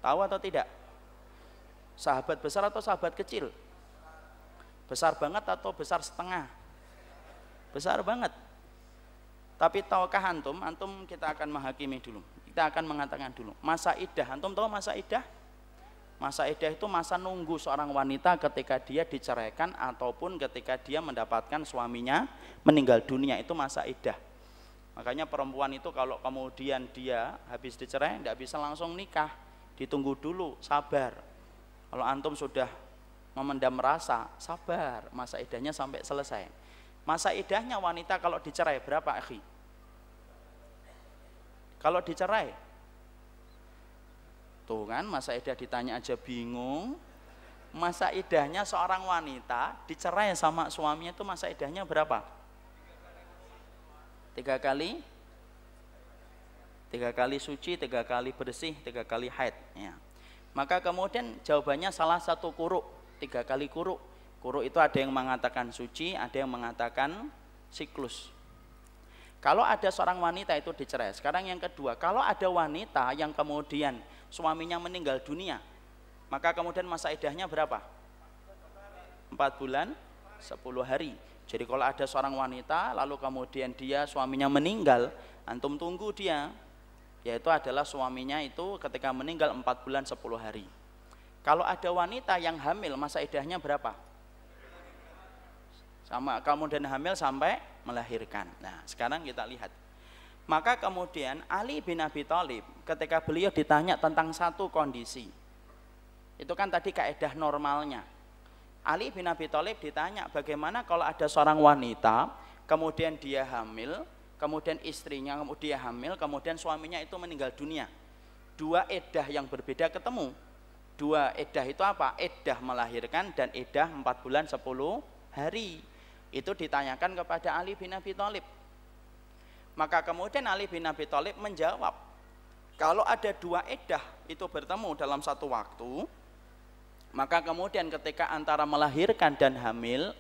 Tahu atau tidak? Sahabat besar atau sahabat kecil? Besar banget atau besar setengah? Besar banget. Tapi tahukah antum kita akan menghakimi dulu. Kita akan mengatakan dulu. Masa iddah, antum tahu masa iddah? Masa iddah itu masa nunggu seorang wanita ketika dia diceraikan ataupun ketika dia mendapatkan suaminya meninggal dunia, itu masa iddah. Makanya perempuan itu kalau kemudian dia habis dicerai tidak bisa langsung nikah, ditunggu dulu, sabar. Kalau antum sudah memendam rasa, sabar, masa iddahnya sampai selesai. Masa iddahnya wanita kalau dicerai berapa, akhi? Kalau dicerai, tuh kan masa iddah ditanya aja bingung. Masa iddahnya seorang wanita dicerai sama suaminya itu masa iddahnya berapa? 3 kali? 3 kali suci, 3 kali bersih, 3 kali haid ya. Maka kemudian jawabannya salah satu kuruk, 3 kali kuruk. Kuruk itu ada yang mengatakan suci, ada yang mengatakan siklus. Kalau ada seorang wanita itu dicerai. Sekarang yang kedua, kalau ada wanita yang kemudian suaminya meninggal dunia, maka kemudian masa iddahnya berapa? 4 bulan 10 hari. Jadi kalau ada seorang wanita lalu kemudian dia suaminya meninggal, antum tunggu dia, yaitu adalah suaminya itu ketika meninggal 4 bulan 10 hari. Kalau ada wanita yang hamil, masa iddahnya berapa? Sama, kemudian hamil sampai melahirkan. Nah sekarang kita lihat. Maka kemudian Ali bin Abi Thalib ketika beliau ditanya tentang satu kondisi, itu kan tadi kaidah normalnya. Ali bin Abi Thalib ditanya bagaimana kalau ada seorang wanita kemudian dia hamil, kemudian istrinya kemudian hamil, kemudian suaminya itu meninggal dunia. 2 iddah yang berbeda ketemu. 2 iddah itu apa? Iddah melahirkan dan iddah 4 bulan 10 hari. Itu ditanyakan kepada Ali bin Abi Thalib. Maka kemudian Ali bin Abi Thalib menjawab, kalau ada 2 iddah itu bertemu dalam satu waktu, maka kemudian ketika antara melahirkan dan hamil,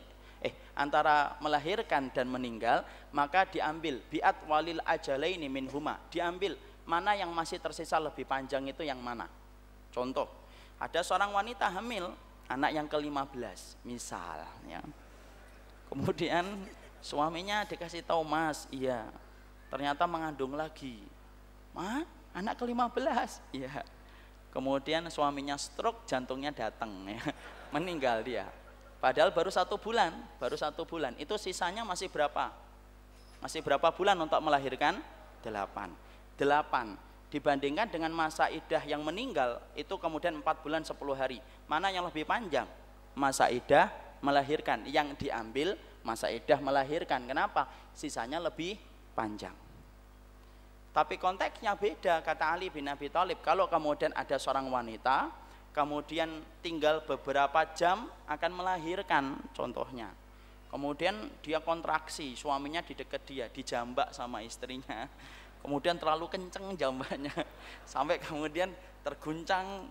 antara melahirkan dan meninggal, maka diambil biat walil ajalaini minhuma, diambil mana yang masih tersisa lebih panjang itu yang mana. Contoh, ada seorang wanita hamil, anak yang ke-15 misal ya. Kemudian suaminya dikasih tahu, Mas, iya ternyata mengandung lagi. Anak ke-15, iya. Kemudian suaminya stroke, jantungnya datang ya. Meninggal dia. Padahal baru 1 bulan, itu sisanya masih berapa? Masih berapa bulan untuk melahirkan? 8 dibandingkan dengan masa iddah yang meninggal itu kemudian 4 bulan 10 hari. Mana yang lebih panjang? Masa iddah melahirkan. Yang diambil masa iddah melahirkan. Kenapa? Sisanya lebih panjang. Tapi konteksnya beda, kata Ali bin Abi Thalib. Kalau kemudian ada seorang wanita kemudian tinggal beberapa jam akan melahirkan, contohnya, kemudian dia kontraksi, suaminya di dekat dia, dijambak sama istrinya, kemudian terlalu kenceng jambaknya sampai kemudian terguncang,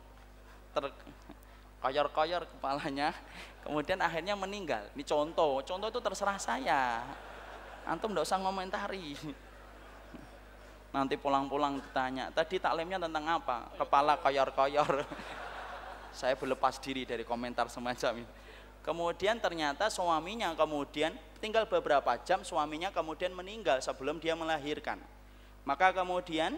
koyor-koyor kepalanya, kemudian akhirnya meninggal. Ini contoh itu terserah saya, antum tidak usah ngomentari. Nanti pulang-pulang ditanya, tadi taklimnya tentang apa? Kepala koyor-koyor. Saya berlepas diri dari komentar semacam ini. Kemudian ternyata suaminya kemudian tinggal beberapa jam, suaminya kemudian meninggal sebelum dia melahirkan. Maka kemudian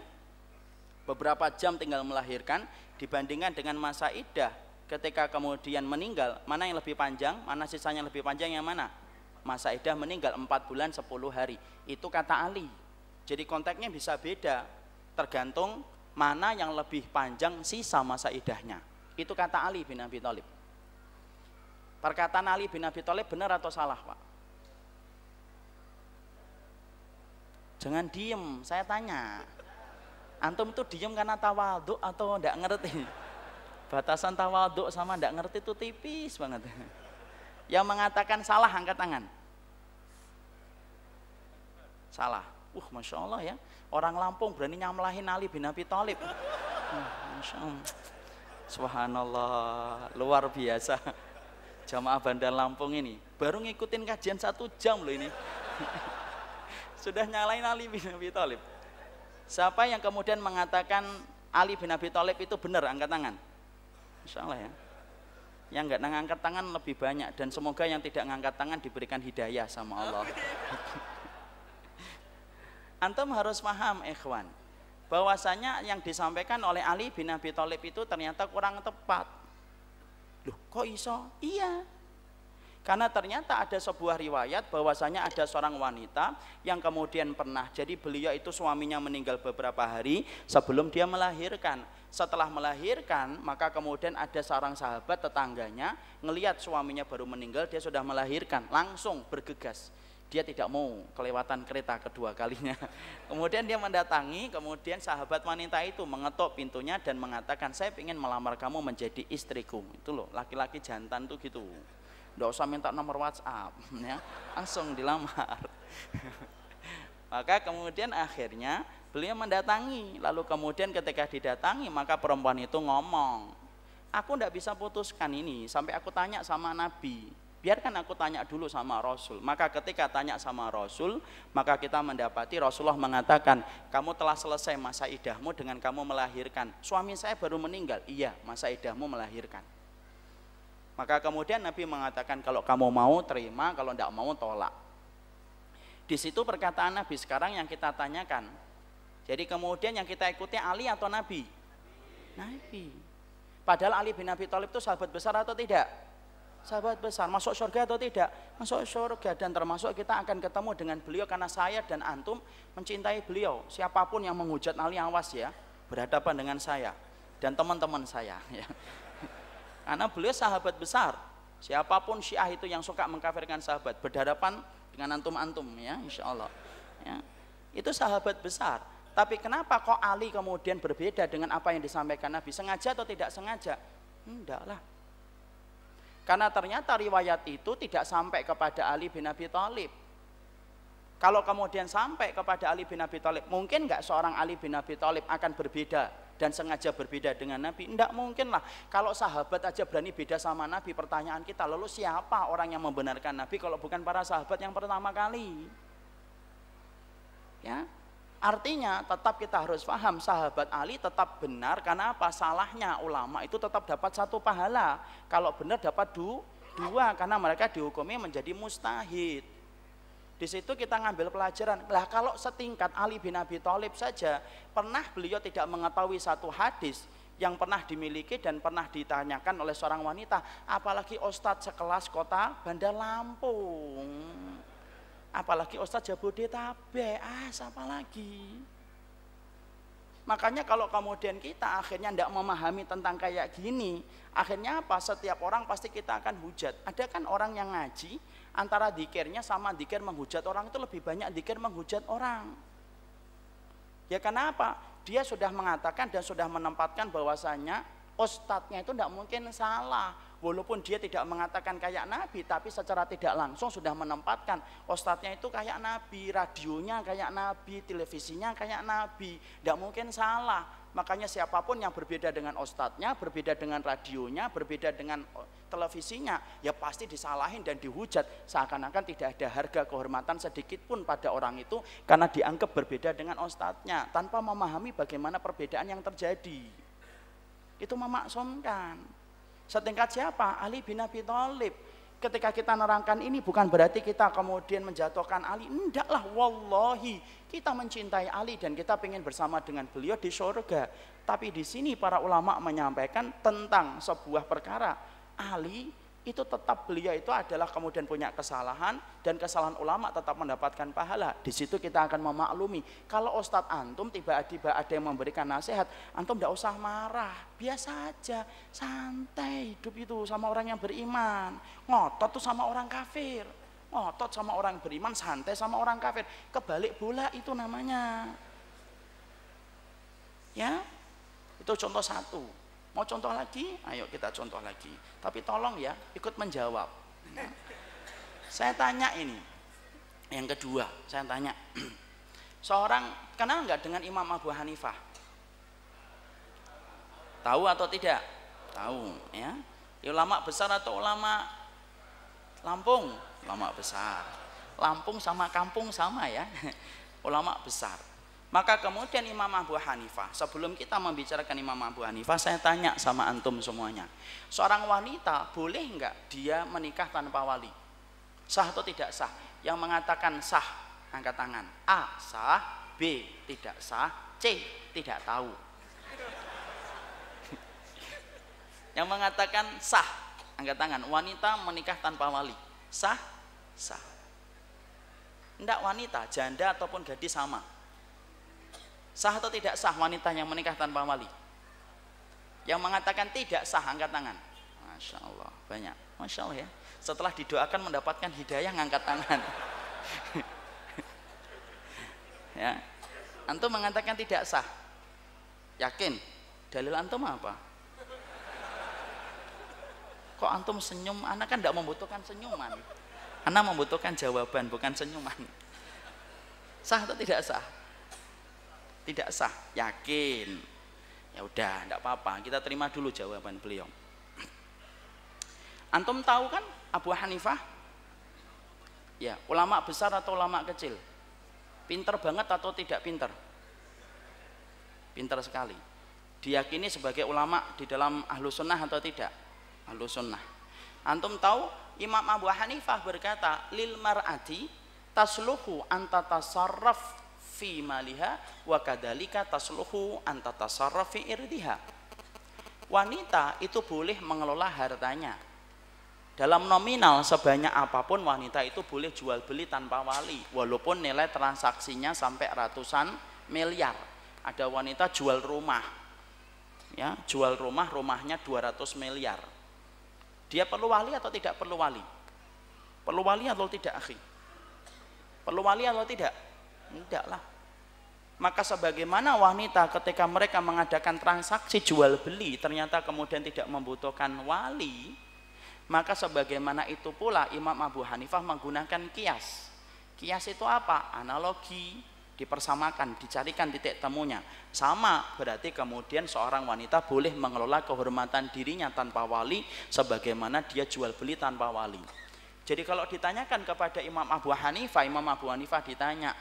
beberapa jam tinggal melahirkan dibandingkan dengan masa iddah ketika kemudian meninggal, mana yang lebih panjang, mana sisanya lebih panjang, yang mana? Masa iddah meninggal 4 bulan 10 hari. Itu kata Ali. Jadi konteksnya bisa beda tergantung mana yang lebih panjang sisa masa iddahnya. Itu kata Ali bin Abi Thalib. Perkataan Ali bin Abi Thalib benar atau salah, Pak? Jangan diem, saya tanya. Antum itu diem karena tawaduk atau enggak ngerti? Batasan tawaduk sama enggak ngerti itu tipis banget. Yang mengatakan salah angkat tangan. Salah. Masya Allah ya, orang Lampung berani nyamlahin Ali bin Abi Thalib. Masya Allah. Subhanallah, luar biasa. Jamaah Bandar Lampung ini baru ngikutin kajian 1 jam loh ini. Sudah nyalain Ali bin Abi Thalib. Siapa yang kemudian mengatakan Ali bin Abi Thalib itu benar, angkat tangan. Masya Allah ya. Yang enggak ngangkat tangan lebih banyak, dan semoga yang tidak ngangkat tangan diberikan hidayah sama Allah. Antum harus paham, ikhwan, bahwasanya yang disampaikan oleh Ali bin Abi Thalib itu ternyata kurang tepat. Loh, kok iso? Iya. Karena ternyata ada sebuah riwayat bahwasanya ada seorang wanita yang kemudian pernah, jadi beliau itu suaminya meninggal beberapa hari sebelum dia melahirkan. Setelah melahirkan, maka kemudian ada seorang sahabat tetangganya ngelihat suaminya baru meninggal, dia sudah melahirkan, langsung bergegas. Dia tidak mau kelewatan kereta kedua kalinya. Kemudian dia mendatangi, kemudian sahabat wanita itu mengetuk pintunya dan mengatakan, saya ingin melamar kamu menjadi istriku. Itu loh, laki-laki jantan tuh gitu. Nggak usah minta nomor WhatsApp, ya, langsung dilamar. Maka kemudian akhirnya beliau mendatangi, lalu kemudian ketika didatangi maka perempuan itu ngomong, aku tidak bisa putuskan ini sampai aku tanya sama Nabi, biarkan aku tanya dulu sama Rasul. Maka ketika tanya sama Rasul, maka kita mendapati Rasulullah mengatakan, kamu telah selesai masa idahmu dengan kamu melahirkan. Suami saya baru meninggal. Iya, masa idahmu melahirkan. Maka kemudian Nabi mengatakan, kalau kamu mau terima, kalau tidak mau tolak. Di situ perkataan Nabi. Sekarang yang kita tanyakan, jadi kemudian yang kita ikuti Ali atau Nabi? Nabi. Padahal Ali bin Abi Thalib itu sahabat besar atau tidak? Sahabat besar. Masuk surga atau tidak? Masuk surga. Dan termasuk kita akan ketemu dengan beliau karena saya dan antum mencintai beliau. Siapapun yang menghujat Ali, awas ya, berhadapan dengan saya dan teman-teman saya ya. Karena beliau sahabat besar. Siapapun Syiah itu yang suka mengkafirkan sahabat, berhadapan dengan antum-antum ya, insya Allah ya. Itu sahabat besar. Tapi kenapa kok Ali kemudian berbeda dengan apa yang disampaikan Nabi? Sengaja atau tidak sengaja? Enggak lah. Karena ternyata riwayat itu tidak sampai kepada Ali bin Abi Thalib. Kalau kemudian sampai kepada Ali bin Abi Thalib, mungkin nggak seorang Ali bin Abi Thalib akan berbeda dan sengaja berbeda dengan Nabi? Enggak mungkin lah. Kalau sahabat aja berani beda sama Nabi, pertanyaan kita, lalu siapa orang yang membenarkan Nabi kalau bukan para sahabat yang pertama kali? Ya, artinya tetap kita harus paham, sahabat Ali tetap benar. Karena apa? Salahnya ulama itu tetap dapat satu pahala, kalau benar dapat dua, karena mereka dihukumi menjadi mustahid. Di situ kita ngambil pelajaran. Lah kalau setingkat Ali bin Abi Thalib saja, pernah beliau tidak mengetahui satu hadis yang pernah dimiliki dan pernah ditanyakan oleh seorang wanita, apalagi ustadz sekelas kota Bandar Lampung, apalagi ustadz Jabodetabek, siapa lagi? Makanya kalau kemudian kita akhirnya tidak memahami tentang kayak gini, akhirnya apa? Setiap orang pasti kita akan hujat. Ada kan orang yang ngaji, antara dzikirnya sama dzikir menghujat orang itu lebih banyak dzikir menghujat orang. Ya kenapa? Dia sudah mengatakan dan sudah menempatkan bahwasanya ustadznya itu tidak mungkin salah. Walaupun dia tidak mengatakan kayak Nabi, tapi secara tidak langsung sudah menempatkan ustadznya itu kayak Nabi, radionya kayak Nabi, televisinya kayak Nabi, tidak mungkin salah. Makanya siapapun yang berbeda dengan ustadznya, berbeda dengan radionya, berbeda dengan televisinya, ya pasti disalahin dan dihujat, seakan-akan tidak ada harga kehormatan sedikit pun pada orang itu karena dianggap berbeda dengan ustadznya, tanpa memahami bagaimana perbedaan yang terjadi. Itu memaksumkan. Setingkat siapa? Ali bin Abi Thalib. Ketika kita nerangkan ini bukan berarti kita kemudian menjatuhkan Ali. Enggaklah, wallahi kita mencintai Ali dan kita ingin bersama dengan beliau di surga. Tapi di sini para ulama menyampaikan tentang sebuah perkara, Ali itu tetap beliau itu adalah kemudian punya kesalahan, dan kesalahan ulama tetap mendapatkan pahala. Di situ kita akan memaklumi, kalau ustadz antum tiba-tiba ada yang memberikan nasihat, antum tidak usah marah, biasa aja, santai hidup itu sama orang yang beriman. Ngotot tuh sama orang kafir, ngotot sama orang beriman, santai sama orang kafir. Kebalik bola itu namanya. Ya, itu contoh satu. Mau contoh lagi? Ayo kita contoh lagi. Tapi tolong ya, ikut menjawab. Saya tanya ini. Yang kedua, saya tanya. Seorang kenal nggak dengan Imam Abu Hanifah? Tahu atau tidak? Tahu, ya. Ulama besar atau ulama Lampung? Ulama besar. Lampung sama kampung sama ya. Ulama besar. Maka kemudian Imam Abu Hanifah, sebelum kita membicarakan Imam Abu Hanifah, saya tanya sama antum semuanya, seorang wanita boleh enggak dia menikah tanpa wali? Sah atau tidak sah? Yang mengatakan sah, angkat tangan. A, sah. B, tidak sah. C, tidak tahu. Yang mengatakan sah, angkat tangan. Wanita menikah tanpa wali. Sah? Sah. Tidak wanita, janda ataupun gadis sama. Sah atau tidak sah wanita yang menikah tanpa wali? Yang mengatakan tidak sah angkat tangan. Masya Allah, banyak. Masya Allah ya. Setelah didoakan mendapatkan hidayah ngangkat tangan. Ya. Antum mengatakan tidak sah. Yakin? Dalil antum apa? Kok antum senyum? Anak kan tidak membutuhkan senyuman. Anak membutuhkan jawaban, bukan senyuman. Sah atau tidak sah? Tidak sah. Yakin? Ya udah, tidak apa-apa. Kita terima dulu jawaban beliau. Antum tahu kan Abu Hanifah? Ya, ulama besar atau ulama kecil? Pinter banget atau tidak pinter? Pinter sekali. Diyakini sebagai ulama di dalam ahlu sunnah atau tidak? Ahlu sunnah. Antum tahu Imam Abu Hanifah berkata, lil mar'ati tasluhu anta tasarraf fi maliha wa kadzalika tasluhu anta tasarraf fi irdiha. Wanita itu boleh mengelola hartanya. Dalam nominal sebanyak apapun wanita itu boleh jual beli tanpa wali, walaupun nilai transaksinya sampai ratusan miliar. Ada wanita jual rumah, ya, jual rumahnya 200 miliar. Dia perlu wali atau tidak perlu wali? Perlu wali atau tidak, akhi? Perlu wali atau tidak? Tidak lah. Maka sebagaimana wanita ketika mereka mengadakan transaksi jual beli ternyata kemudian tidak membutuhkan wali, maka sebagaimana itu pula Imam Abu Hanifah menggunakan kias. Kias itu apa? Analogi, dipersamakan, dicarikan titik temunya. Sama, berarti kemudian seorang wanita boleh mengelola kehormatan dirinya tanpa wali sebagaimana dia jual beli tanpa wali. Jadi kalau ditanyakan kepada Imam Abu Hanifah ditanya,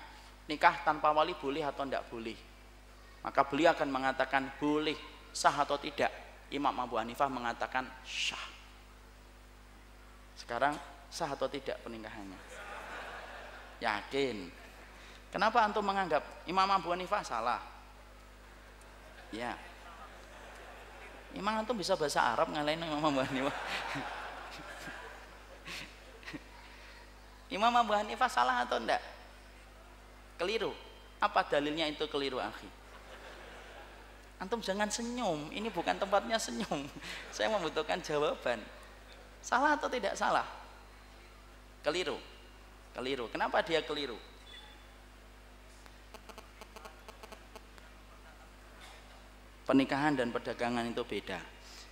nikah tanpa wali boleh atau tidak boleh? Maka beliau akan mengatakan boleh. Sah atau tidak? Imam Abu Hanifah mengatakan sah. Sekarang sah atau tidak pernikahannya? Yakin? Kenapa antum menganggap Imam Abu Hanifah salah? Ya. Imam antum bisa bahasa Arab ngalahin Imam Abu Hanifah. Imam Abu Hanifah salah atau enggak? Keliru. Apa dalilnya itu keliru, akhi? Antum jangan senyum, ini bukan tempatnya senyum. Saya membutuhkan jawaban. Salah atau tidak salah? Keliru. Keliru. Kenapa dia keliru? Pernikahan dan perdagangan itu beda.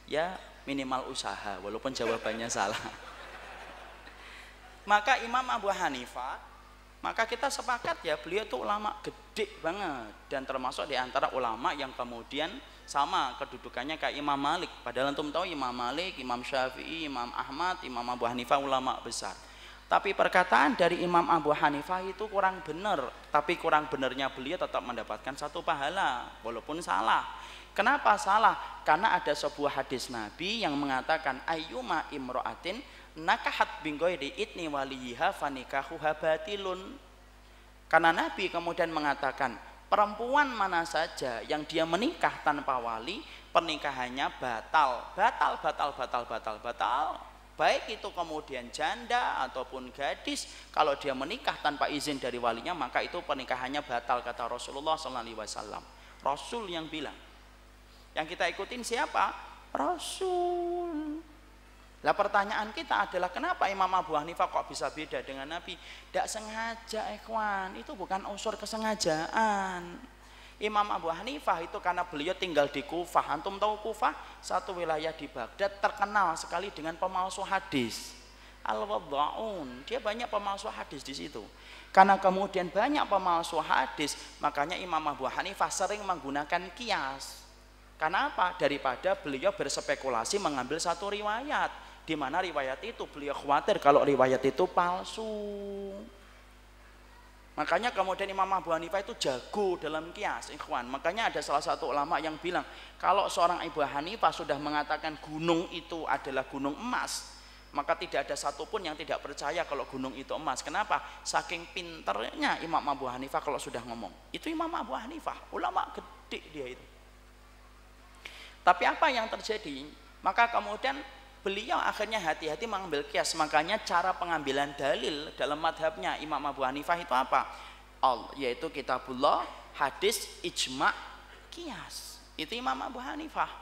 Ya minimal usaha, walaupun jawabannya salah. Maka Imam Abu Hanifah, maka kita sepakat ya beliau itu ulama gede banget dan termasuk di antara ulama yang kemudian sama kedudukannya kayak Imam Malik. Padahal antum tahu Imam Malik, Imam Syafi'i, Imam Ahmad, Imam Abu Hanifah ulama besar. Tapi perkataan dari Imam Abu Hanifah itu kurang benar. Tapi kurang benarnya beliau tetap mendapatkan satu pahala walaupun salah. Kenapa salah? Karena ada sebuah hadis Nabi yang mengatakan ayyuma imro'atin nakahat binggoiri idni waliyiha fanikahuha batilun. Karena Nabi kemudian mengatakan perempuan mana saja yang dia menikah tanpa wali, pernikahannya batal. Baik itu kemudian janda ataupun gadis, kalau dia menikah tanpa izin dari walinya, maka itu pernikahannya batal, kata Rasulullah SAW. Rasul yang bilang. Yang kita ikutin siapa? Rasul. Lah pertanyaan kita adalah kenapa Imam Abu Hanifah kok bisa beda dengan Nabi? Tidak sengaja, ikhwan. Itu bukan unsur kesengajaan. Imam Abu Hanifah itu karena beliau tinggal di Kufah. Antum tahu Kufah? Satu wilayah di Baghdad terkenal sekali dengan pemalsu hadis. Al-Wadda'un. Dia banyak pemalsu hadis di situ. Karena kemudian banyak pemalsu hadis, makanya Imam Abu Hanifah sering menggunakan kias. Karena apa? Daripada beliau berspekulasi mengambil satu riwayat, di mana riwayat itu beliau khawatir kalau riwayat itu palsu. Makanya kemudian Imam Abu Hanifah itu jago dalam kias, ikhwan. Makanya ada salah satu ulama yang bilang kalau seorang Abu Hanifah sudah mengatakan gunung itu adalah gunung emas, maka tidak ada satupun yang tidak percaya kalau gunung itu emas. Kenapa? Saking pinternya Imam Abu Hanifah kalau sudah ngomong. Itu Imam Abu Hanifah, ulama gede dia itu. Tapi apa yang terjadi? Maka kemudian beliau akhirnya hati-hati mengambil kias. Makanya cara pengambilan dalil dalam madhabnya Imam Abu Hanifah itu apa? Yaitu kitabullah, hadis, ijma, kias. Itu Imam Abu Hanifah.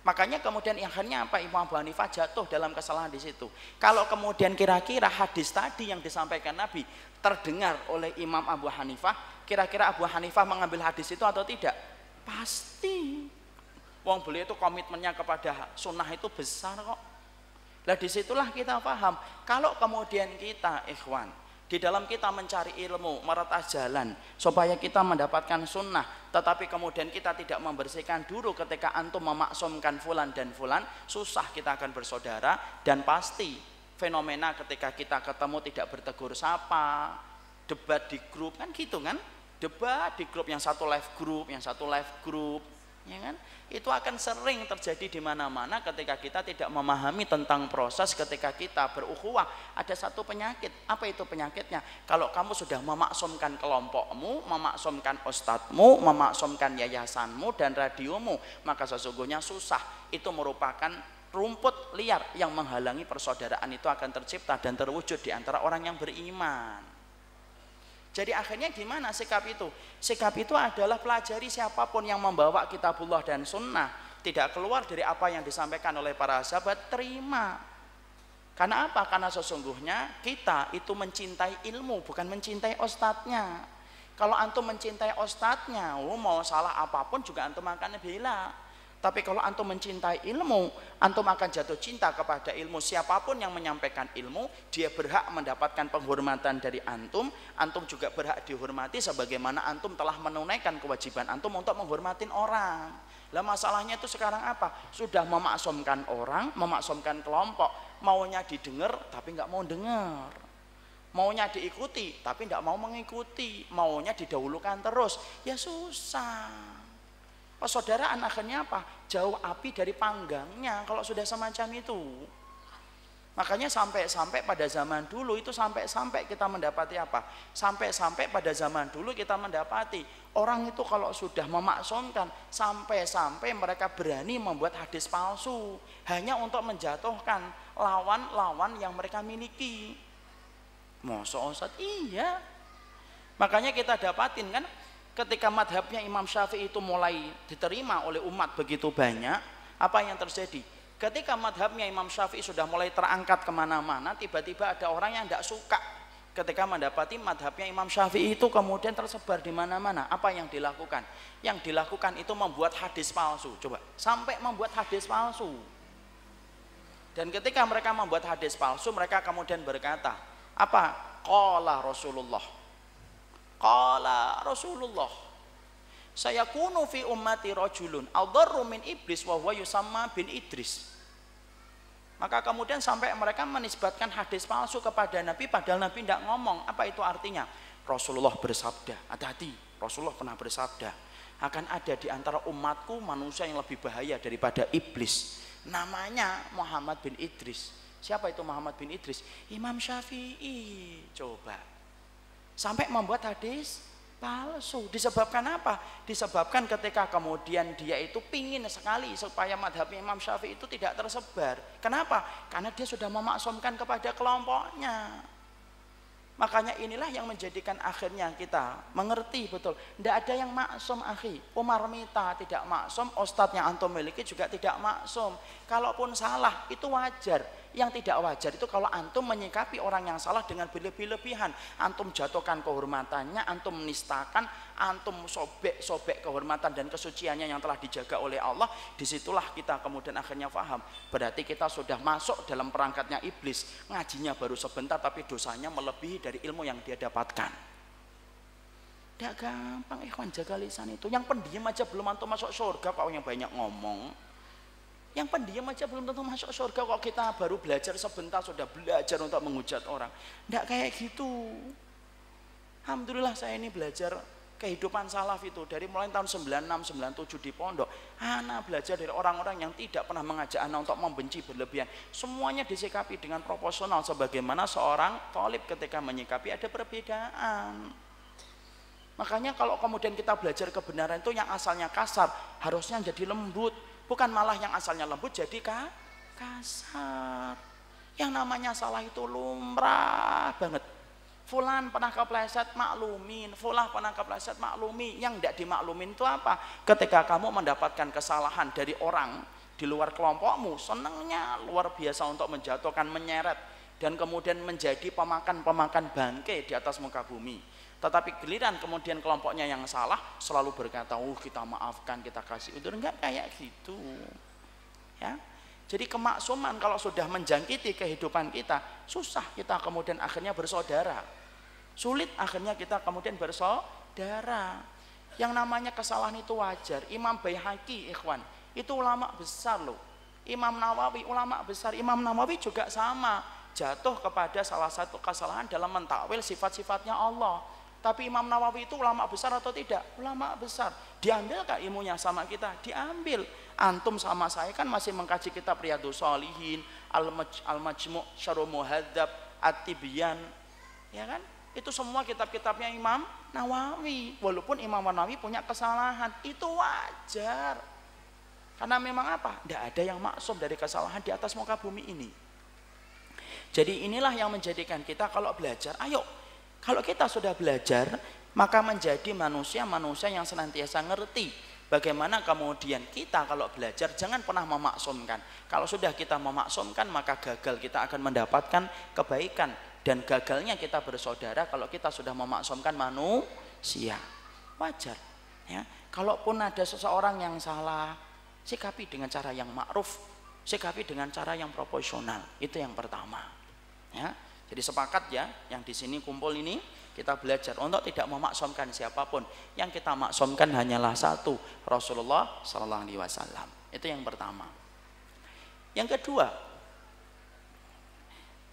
Makanya kemudian akhirnya apa? Imam Abu Hanifah jatuh dalam kesalahan di situ. Kalau kemudian kira-kira hadis tadi yang disampaikan Nabi terdengar oleh Imam Abu Hanifah, kira-kira Abu Hanifah mengambil hadis itu atau tidak? Pasti. Wong beliau itu komitmennya kepada sunnah itu besar kok. Nah disitulah kita paham. Kalau kemudian kita ikhwan, di dalam kita mencari ilmu, meretas jalan supaya kita mendapatkan sunnah, tetapi kemudian kita tidak membersihkan dulu ketika antum memaksumkan fulan dan fulan, susah kita akan bersaudara. Dan pasti fenomena ketika kita ketemu tidak bertegur sapa, debat di grup kan gitu kan, debat di grup, yang satu live group, yang satu live group, ya kan? Itu akan sering terjadi di mana-mana ketika kita tidak memahami tentang proses ketika kita berukhuwah. Ada satu penyakit. Apa itu penyakitnya? Kalau kamu sudah memaksumkan kelompokmu, memaksumkan ustadzmu, memaksumkan yayasanmu dan radiomu, maka sesungguhnya susah. Itu merupakan rumput liar yang menghalangi persaudaraan itu akan tercipta dan terwujud di antara orang yang beriman. Jadi akhirnya gimana sikap itu? Sikap itu adalah pelajari siapapun yang membawa kitabullah dan sunnah, tidak keluar dari apa yang disampaikan oleh para sahabat, terima. Karena apa? Karena sesungguhnya kita itu mencintai ilmu, bukan mencintai ustadznya. Kalau antum mencintai ustadznya, mau salah apapun juga antum akan bela. Tapi kalau antum mencintai ilmu, antum akan jatuh cinta kepada ilmu. Siapapun yang menyampaikan ilmu, dia berhak mendapatkan penghormatan dari antum. Antum juga berhak dihormati sebagaimana antum telah menunaikan kewajiban antum untuk menghormatin orang. Lah masalahnya itu sekarang apa? Sudah memaksumkan orang, memaksumkan kelompok, maunya didengar tapi nggak mau dengar. Maunya diikuti tapi nggak mau mengikuti. Maunya didahulukan terus. Ya susah. Persaudaraan akhirnya apa? Jauh api dari panggangnya kalau sudah semacam itu. Makanya sampai-sampai pada zaman dulu itu sampai-sampai kita mendapati apa? Sampai-sampai pada zaman dulu kita mendapati orang itu kalau sudah memaksumkan, sampai-sampai mereka berani membuat hadis palsu hanya untuk menjatuhkan lawan-lawan yang mereka miliki. Masa Ustaz? Iya. Makanya kita dapatin kan, ketika madhabnya Imam Syafi'i itu mulai diterima oleh umat begitu banyak, apa yang terjadi? Ketika madhabnya Imam Syafi'i sudah mulai terangkat kemana-mana, tiba-tiba ada orang yang tidak suka ketika mendapati madhabnya Imam Syafi'i itu kemudian tersebar di mana-mana. Apa yang dilakukan? Yang dilakukan itu membuat hadis palsu. Coba, sampai membuat hadis palsu. Dan ketika mereka membuat hadis palsu, mereka kemudian berkata, apa? Qala Rasulullah. Qala Rasulullah, sayakunu fi ummati rajulun adharru min iblis wa huwa yusamma bin Idris. Maka kemudian sampai mereka menisbatkan hadis palsu kepada Nabi, padahal Nabi tidak ngomong. Apa itu artinya? Rasulullah bersabda, hati-hati, Rasulullah pernah bersabda, akan ada di antara umatku manusia yang lebih bahaya daripada iblis, namanya Muhammad bin Idris. Siapa itu Muhammad bin Idris? Imam Syafi'i. Coba, sampai membuat hadis palsu. Disebabkan apa? Disebabkan ketika kemudian dia itu pingin sekali supaya madhab Imam Syafi'i itu tidak tersebar. Kenapa? Karena dia sudah memaksumkan kepada kelompoknya. Makanya inilah yang menjadikan akhirnya kita mengerti betul, tidak ada yang maksum akhi. Umar Mita tidak maksum, ustadz yang antum miliki juga tidak maksum. Kalaupun salah itu wajar. Yang tidak wajar itu kalau antum menyikapi orang yang salah dengan berlebih-lebihan. Antum jatuhkan kehormatannya, antum menistakan, antum sobek kehormatan dan kesuciannya yang telah dijaga oleh Allah. Disitulah kita kemudian akhirnya paham, berarti kita sudah masuk dalam perangkatnya iblis. Ngajinya baru sebentar tapi dosanya melebihi dari ilmu yang dia dapatkan. Tidak gampang ikhwan jaga lisan itu. Yang pendiam aja belum antum masuk surga kok yang banyak ngomong. Yang pendiam aja belum tentu masuk surga kok kita baru belajar sebentar sudah belajar untuk menghujat orang. Tidak kayak gitu. Alhamdulillah saya ini belajar kehidupan salaf itu dari mulai tahun 96, 97 di pondok. Ana belajar dari orang-orang yang tidak pernah mengajak ana untuk membenci berlebihan. Semuanya disikapi dengan proporsional sebagaimana seorang thalib ketika menyikapi ada perbedaan. Makanya kalau kemudian kita belajar kebenaran itu yang asalnya kasar harusnya jadi lembut. Bukan malah yang asalnya lembut jadi kasar. kasar. Yang namanya salah itu lumrah banget. Fulan pernah kepleset, maklumin. Fulan pernah kepleset, maklumi. Yang tidak dimaklumin itu apa? Ketika kamu mendapatkan kesalahan dari orang di luar kelompokmu, senangnya luar biasa untuk menjatuhkan, menyeret, dan kemudian menjadi pemakan bangkai di atas muka bumi. Tetapi giliran kemudian kelompoknya yang salah, selalu berkata, kita maafkan, kita kasih udur. Enggak kayak gitu. Ya. Jadi kemaksuman kalau sudah menjangkiti kehidupan kita, susah kita kemudian akhirnya bersaudara. Sulit akhirnya kita kemudian bersaudara. Yang namanya kesalahan itu wajar. Imam Baihaqi, ikhwan, itu ulama besar loh. Imam Nawawi, ulama besar. Imam Nawawi juga sama, jatuh kepada salah satu kesalahan dalam mentakwil sifat-sifatnya Allah. Tapi Imam Nawawi itu ulama besar atau tidak? Ulama besar. Diambilkah ilmunya sama kita? Diambil. Antum sama saya kan masih mengkaji kitab Riyadhus Shalihin, Al-Majmu', Syarh Muhadzab, At-Tibyan. Ya kan? Itu semua kitab-kitabnya Imam Nawawi. Walaupun Imam Nawawi punya kesalahan, itu wajar. Karena memang apa? Tidak ada yang maksum dari kesalahan di atas muka bumi ini. Jadi inilah yang menjadikan kita kalau belajar, ayo, kalau kita sudah belajar, maka menjadi manusia yang senantiasa ngerti. Bagaimana kemudian kita kalau belajar jangan pernah memaksumkan. Kalau sudah kita memaksumkan, maka gagal kita akan mendapatkan kebaikan. Dan gagalnya kita bersaudara kalau kita sudah memaksumkan manusia. Wajar. Ya. Kalaupun ada seseorang yang salah, sikapi dengan cara yang ma'ruf, sikapi dengan cara yang proporsional. Itu yang pertama. Ya. Jadi sepakat ya, yang di sini kumpul ini kita belajar untuk tidak memaksumkan siapapun. Yang kita maksumkan hanyalah satu, Rasulullah Sallallahu Alaihi Wasallam. Itu yang pertama. Yang kedua,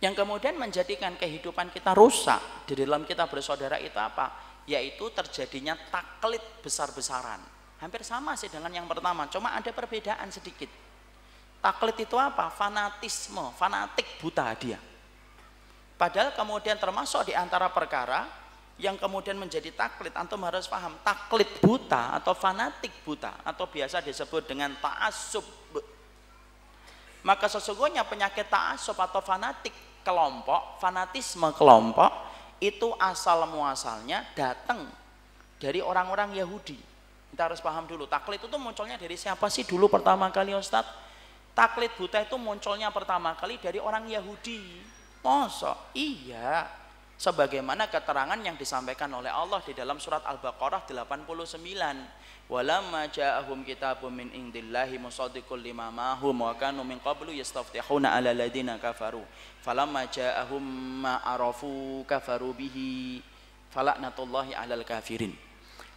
yang kemudian menjadikan kehidupan kita rusak di dalam kita bersaudara itu apa? Yaitu terjadinya taklid besar-besaran. Hampir sama sih dengan yang pertama, cuma ada perbedaan sedikit. Taklid itu apa? Fanatisme, fanatik buta dia. Padahal kemudian termasuk di antara perkara yang kemudian menjadi taklid, antum harus paham, taklid buta atau fanatik buta atau biasa disebut dengan ta'assub. Maka sesungguhnya penyakit ta'assub atau fanatik kelompok, fanatisme kelompok itu asal muasalnya datang dari orang-orang Yahudi. Kita harus paham dulu, taklid itu munculnya dari siapa sih dulu pertama kali Ustadz? Taklid buta itu munculnya pertama kali dari orang Yahudi. Masa? Iya. Sebagaimana keterangan yang disampaikan oleh Allah di dalam surat Al-Baqarah 89. Walamma ja'ahum kitabun min indillahi musaddiqul lima ma'hum wa kanu min qablu yastaftihuna 'ala alladziina kafaru. Falamma ja'ahum ma arafu kafaru bihi falaknatullahi 'alal kafirin.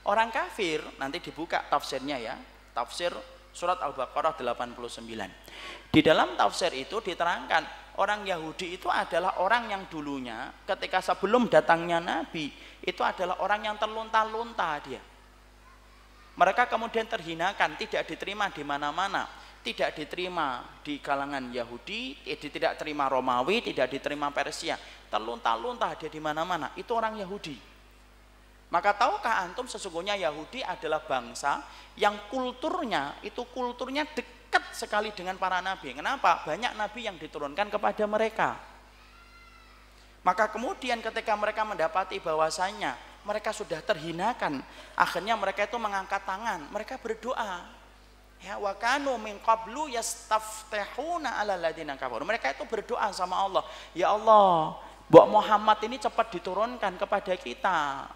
Orang kafir nanti dibuka tafsirnya ya. Tafsir surat Al-Baqarah 89. Di dalam tafsir itu diterangkan orang Yahudi itu adalah orang yang dulunya ketika sebelum datangnya Nabi itu adalah orang yang terlunta-lunta dia. Mereka kemudian terhinakan, tidak diterima di mana-mana, tidak diterima di kalangan Yahudi, tidak diterima Romawi, tidak diterima Persia, terlunta-lunta dia di mana-mana. Itu orang Yahudi. Maka tahukah antum sesungguhnya Yahudi adalah bangsa yang kulturnya dekat sekali dengan para nabi. Kenapa? Banyak nabi yang diturunkan kepada mereka. Maka kemudian ketika mereka mendapati bahwasanya mereka sudah terhinakan, akhirnya mereka itu mengangkat tangan, mereka berdoa. Ya, wa kanu min qablu yastaftihuna 'ala alladziina kafaru. Mereka itu berdoa sama Allah, ya Allah, Mbok Muhammad ini cepat diturunkan kepada kita.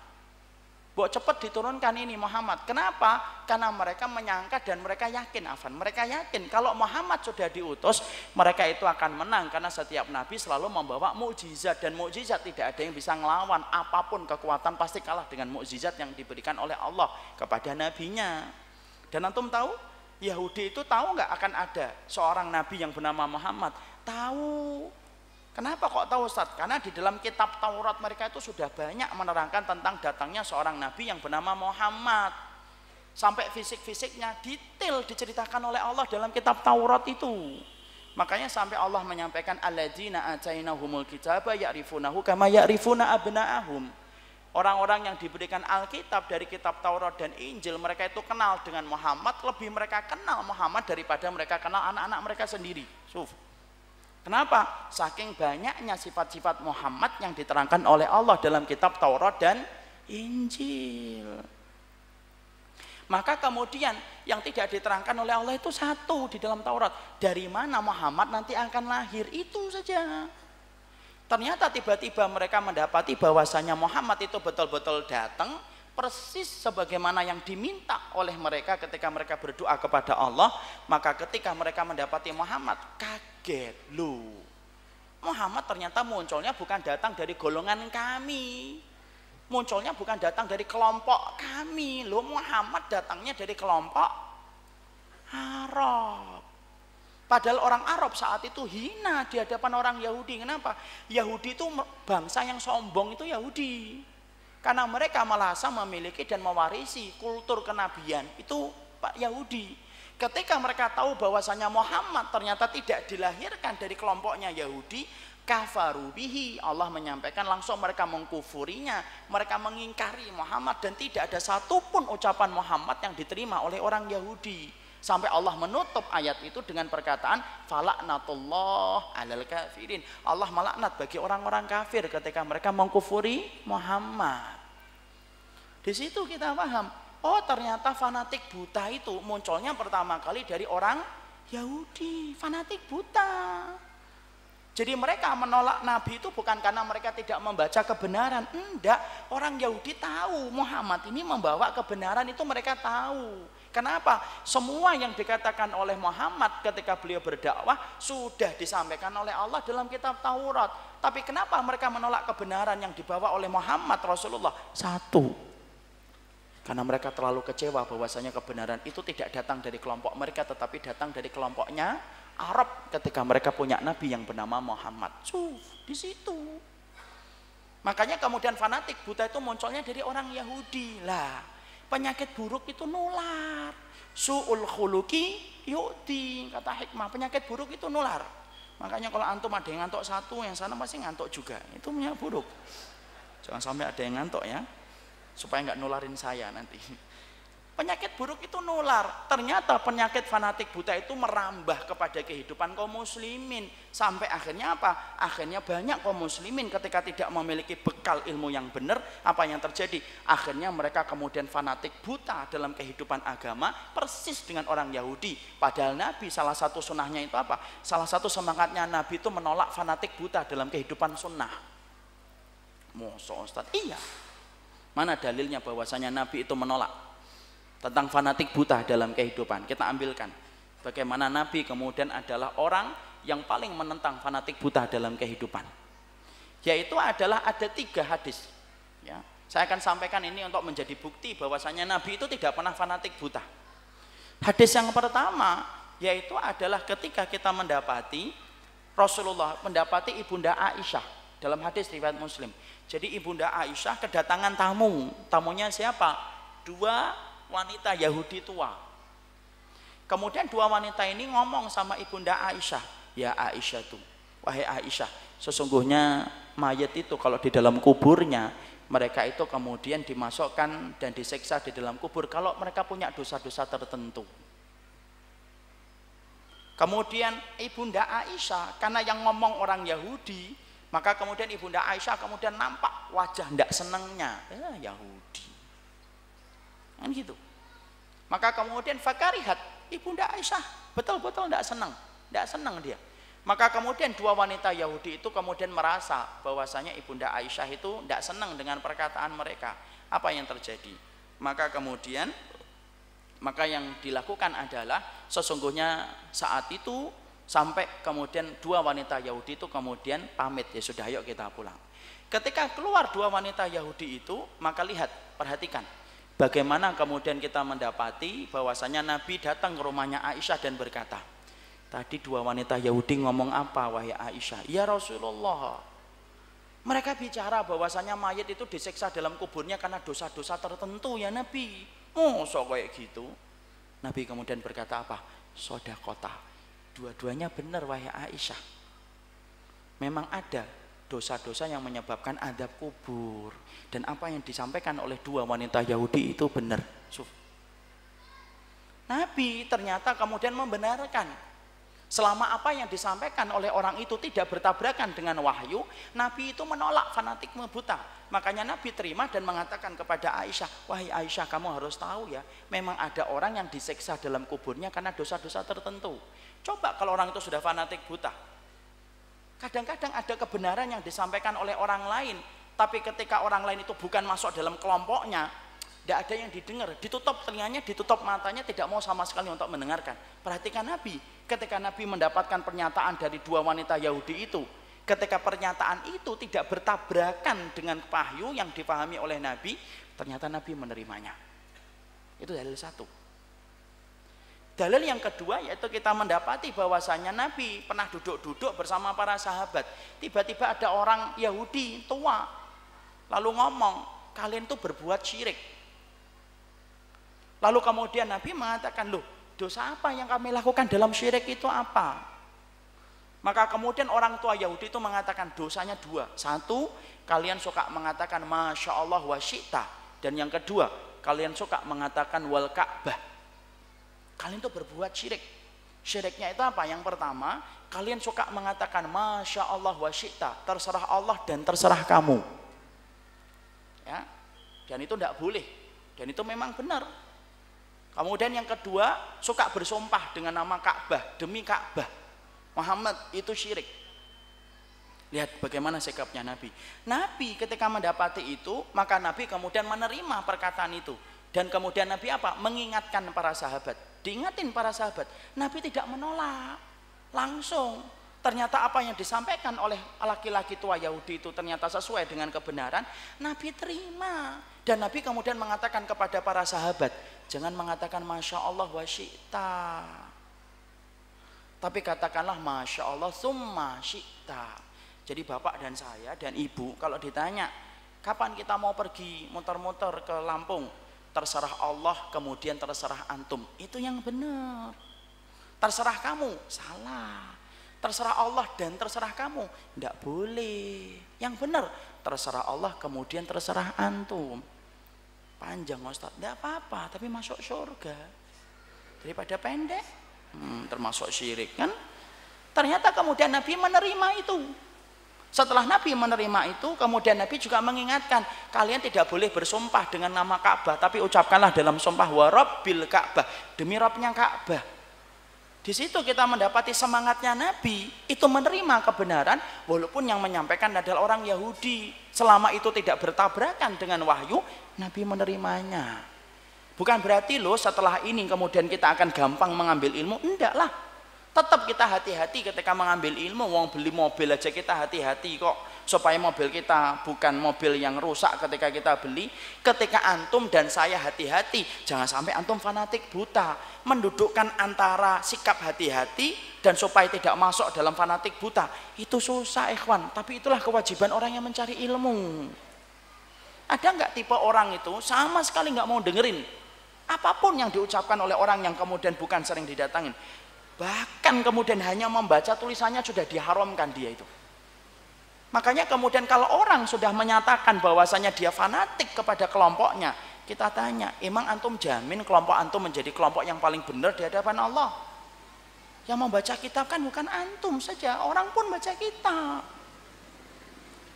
Mbok cepat diturunkan ini Muhammad. Kenapa? Karena mereka menyangka dan mereka yakin, mereka yakin kalau Muhammad sudah diutus, mereka itu akan menang karena setiap nabi selalu membawa mukjizat dan mukjizat tidak ada yang bisa ngelawan, apapun kekuatan pasti kalah dengan mukjizat yang diberikan oleh Allah kepada nabinya. Dan antum tahu, Yahudi itu tahu nggak akan ada seorang nabi yang bernama Muhammad? Tahu. Kenapa kok tahu Ustaz? Karena di dalam kitab Taurat mereka itu sudah banyak menerangkan tentang datangnya seorang nabi yang bernama Muhammad. Sampai fisik-fisiknya detail diceritakan oleh Allah dalam kitab Taurat itu. Makanya sampai Allah menyampaikan alladzina atainahumul kitaba ya'rifunahu kama ya'rifuna abna'ahum. Orang-orang yang diberikan Alkitab dari kitab Taurat dan Injil, mereka itu kenal dengan Muhammad, lebih mereka kenal Muhammad daripada mereka kenal anak-anak mereka sendiri. Kenapa? Saking banyaknya sifat-sifat Muhammad yang diterangkan oleh Allah dalam kitab Taurat dan Injil. Maka kemudian yang tidak diterangkan oleh Allah itu satu di dalam Taurat. Dari mana Muhammad nanti akan lahir, itu saja. Ternyata tiba-tiba mereka mendapati bahwasanya Muhammad itu betul-betul datang persis sebagaimana yang diminta oleh mereka ketika mereka berdoa kepada Allah. Maka ketika mereka mendapati Muhammad, kaget, loh, Muhammad ternyata munculnya bukan datang dari golongan kami, munculnya bukan datang dari kelompok kami, loh, Muhammad datangnya dari kelompok Arab. Padahal orang Arab saat itu hina di hadapan orang Yahudi. Kenapa? Yahudi itu bangsa yang sombong, itu Yahudi. Karena mereka merasa memiliki dan mewarisi kultur kenabian itu Pak Yahudi. Ketika mereka tahu bahwasanya Muhammad ternyata tidak dilahirkan dari kelompoknya Yahudi, kafaru bihi, Allah menyampaikan langsung mereka mengkufurinya, mereka mengingkari Muhammad, dan tidak ada satupun ucapan Muhammad yang diterima oleh orang Yahudi. Sampai Allah menutup ayat itu dengan perkataan falaknatullah alal kafirin. Allah melaknat bagi orang-orang kafir ketika mereka mengkufuri Muhammad. Di situ kita paham, oh ternyata fanatik buta itu munculnya pertama kali dari orang Yahudi, fanatik buta. Jadi mereka menolak Nabi itu bukan karena mereka tidak membaca kebenaran, enggak. Orang Yahudi tahu Muhammad ini membawa kebenaran, itu mereka tahu. Kenapa? Semua yang dikatakan oleh Muhammad ketika beliau berdakwah sudah disampaikan oleh Allah dalam kitab Taurat. Tapi kenapa mereka menolak kebenaran yang dibawa oleh Muhammad Rasulullah? Satu, karena mereka terlalu kecewa bahwasanya kebenaran itu tidak datang dari kelompok mereka, tetapi datang dari kelompoknya Arab ketika mereka punya nabi yang bernama Muhammad. Di situ. Makanya kemudian fanatik buta itu munculnya dari orang Yahudi. Lah, penyakit buruk itu nular. Su'ul khuluqi yu'ti, kata hikmah, penyakit buruk itu nular. Makanya kalau antum ada yang ngantuk satu, yang sana pasti ngantuk juga. Itu penyakit buruk. Jangan sampai ada yang ngantuk ya, supaya nggak nularin saya nanti. Penyakit buruk itu nular. Ternyata penyakit fanatik buta itu merambah kepada kehidupan kaum muslimin. Sampai akhirnya apa? Akhirnya banyak kaum muslimin ketika tidak memiliki bekal ilmu yang benar, apa yang terjadi? Akhirnya mereka kemudian fanatik buta dalam kehidupan agama, persis dengan orang Yahudi. Padahal Nabi salah satu sunnahnya itu apa? Salah satu semangatnya Nabi itu menolak fanatik buta dalam kehidupan sunnah. Masa Ustaz? Iya. Mana dalilnya bahwasanya Nabi itu menolak tentang fanatik buta dalam kehidupan? Kita ambilkan bagaimana Nabi kemudian adalah orang yang paling menentang fanatik buta dalam kehidupan. Yaitu adalah ada 3 hadis ya. Saya akan sampaikan ini untuk menjadi bukti bahwasanya Nabi itu tidak pernah fanatik buta. Hadis yang pertama yaitu adalah ketika kita mendapati Rasulullah mendapati Ibunda Aisyah dalam hadis riwayat Muslim. Jadi Ibunda Aisyah kedatangan tamu. Tamunya siapa? 2 wanita Yahudi tua. Kemudian 2 wanita ini ngomong sama Ibunda Aisyah, ya Aisyah tuh, wahai Aisyah, sesungguhnya mayat itu kalau di dalam kuburnya mereka itu kemudian dimasukkan dan disiksa di dalam kubur kalau mereka punya dosa-dosa tertentu. Kemudian Ibunda Aisyah, karena yang ngomong orang Yahudi, maka kemudian Ibunda Aisyah kemudian nampak wajah ndak senengnya, Yahudi. Kan gitu. Maka kemudian fakarihat, Ibunda Aisyah betul-betul tidak senang dia. Maka kemudian 2 wanita Yahudi itu kemudian merasa bahwasanya Ibunda Aisyah itu tidak senang dengan perkataan mereka. Apa yang terjadi? Maka kemudian yang dilakukan adalah sesungguhnya saat itu sampai kemudian 2 wanita Yahudi itu kemudian pamit, ya sudah yuk kita pulang. Ketika keluar 2 wanita Yahudi itu, maka lihat, perhatikan bagaimana kemudian kita mendapati bahwasanya Nabi datang ke rumahnya Aisyah dan berkata, tadi 2 wanita Yahudi ngomong apa wahai Aisyah? Ya Rasulullah, mereka bicara bahwasanya mayat itu disiksa dalam kuburnya karena dosa-dosa tertentu ya Nabi. So kayak gitu. Nabi kemudian berkata apa? Sodakota, dua-duanya benar wahai Aisyah. Memang ada dosa-dosa yang menyebabkan azab kubur, dan apa yang disampaikan oleh 2 wanita Yahudi itu benar. Nabi ternyata kemudian membenarkan Selama apa yang disampaikan oleh orang itu tidak bertabrakan dengan wahyu, Nabi itu menolak fanatikme buta. Makanya Nabi terima dan mengatakan kepada Aisyah, wahai Aisyah, kamu harus tahu ya, memang ada orang yang disiksa dalam kuburnya karena dosa-dosa tertentu. Coba kalau orang itu sudah fanatik buta. Kadang-kadang ada kebenaran yang disampaikan oleh orang lain, tapi ketika orang lain itu bukan masuk dalam kelompoknya, tidak ada yang didengar, ditutup telinganya, ditutup matanya, tidak mau sama sekali untuk mendengarkan. Perhatikan Nabi, ketika Nabi mendapatkan pernyataan dari dua wanita Yahudi itu, ketika pernyataan itu tidak bertabrakan dengan wahyu yang dipahami oleh Nabi, ternyata Nabi menerimanya. Itu dalil satu. Dalil yang kedua yaitu kita mendapati bahwasanya Nabi pernah duduk-duduk bersama para sahabat. Tiba-tiba ada orang Yahudi tua lalu ngomong, kalian tuh berbuat syirik. Lalu kemudian Nabi mengatakan, loh, dosa apa yang kami lakukan dalam syirik itu apa? Maka kemudian orang tua Yahudi itu mengatakan dosanya dua. Satu, kalian suka mengatakan Masya Allah wa syi'ta. Dan yang kedua, kalian suka mengatakan wal Ka'bah. Kalian itu berbuat syirik. Syiriknya itu apa? Yang pertama, kalian suka mengatakan Masya Allah wa syi'ta. Terserah Allah dan terserah kamu. Ya, dan itu tidak boleh. Dan itu memang benar. Kemudian yang kedua, suka bersumpah dengan nama Ka'bah, demi Ka'bah Muhammad, itu syirik. Lihat bagaimana sikapnya Nabi. Nabi ketika mendapati itu, maka Nabi kemudian menerima perkataan itu. Dan kemudian Nabi apa? Mengingatkan para sahabat. Diingatin para sahabat. Nabi tidak menolak. Langsung. Ternyata apa yang disampaikan oleh laki-laki tua Yahudi itu ternyata sesuai dengan kebenaran. Nabi terima. Dan Nabi kemudian mengatakan kepada para sahabat, jangan mengatakan Masya Allah wa syi'ta, tapi katakanlah Masya Allah summa syi'ta. Jadi bapak dan saya dan ibu kalau ditanya kapan kita mau pergi muter-muter ke Lampung, terserah Allah kemudian terserah antum, itu yang benar. Terserah kamu, salah. Terserah Allah dan terserah kamu, tidak boleh. Yang benar, terserah Allah kemudian terserah antum. Panjang Ustaz, tidak apa-apa, tapi masuk surga. Daripada pendek, termasuk syirik kan. Ternyata kemudian Nabi menerima itu. Setelah Nabi menerima itu, kemudian Nabi juga mengingatkan, kalian tidak boleh bersumpah dengan nama Ka'bah, tapi ucapkanlah dalam sumpah wa rabbil Ka'bah, demi Rabbnya Ka'bah. Di situ kita mendapati semangatnya Nabi itu menerima kebenaran walaupun yang menyampaikan adalah orang Yahudi. Selama itu tidak bertabrakan dengan wahyu, Nabi menerimanya. Bukan berarti loh setelah ini kemudian kita akan gampang mengambil ilmu, enggak lah. Tetap kita hati-hati ketika mengambil ilmu. Wong beli mobil aja kita hati-hati kok, supaya mobil kita bukan mobil yang rusak ketika kita beli. Ketika antum dan saya hati-hati, jangan sampai antum fanatik buta, mendudukkan antara sikap hati-hati dan supaya tidak masuk dalam fanatik buta. Itu susah ikhwan, tapi itulah kewajiban orang yang mencari ilmu. Ada nggak tipe orang itu sama sekali nggak mau dengerin apapun yang diucapkan oleh orang yang kemudian bukan sering didatangin, bahkan kemudian hanya membaca tulisannya sudah diharamkan dia itu. Makanya kemudian kalau orang sudah menyatakan bahwasanya dia fanatik kepada kelompoknya, kita tanya, emang antum jamin kelompok antum menjadi kelompok yang paling benar di hadapan Allah? Yang membaca kitab kan bukan antum saja, orang pun baca kitab.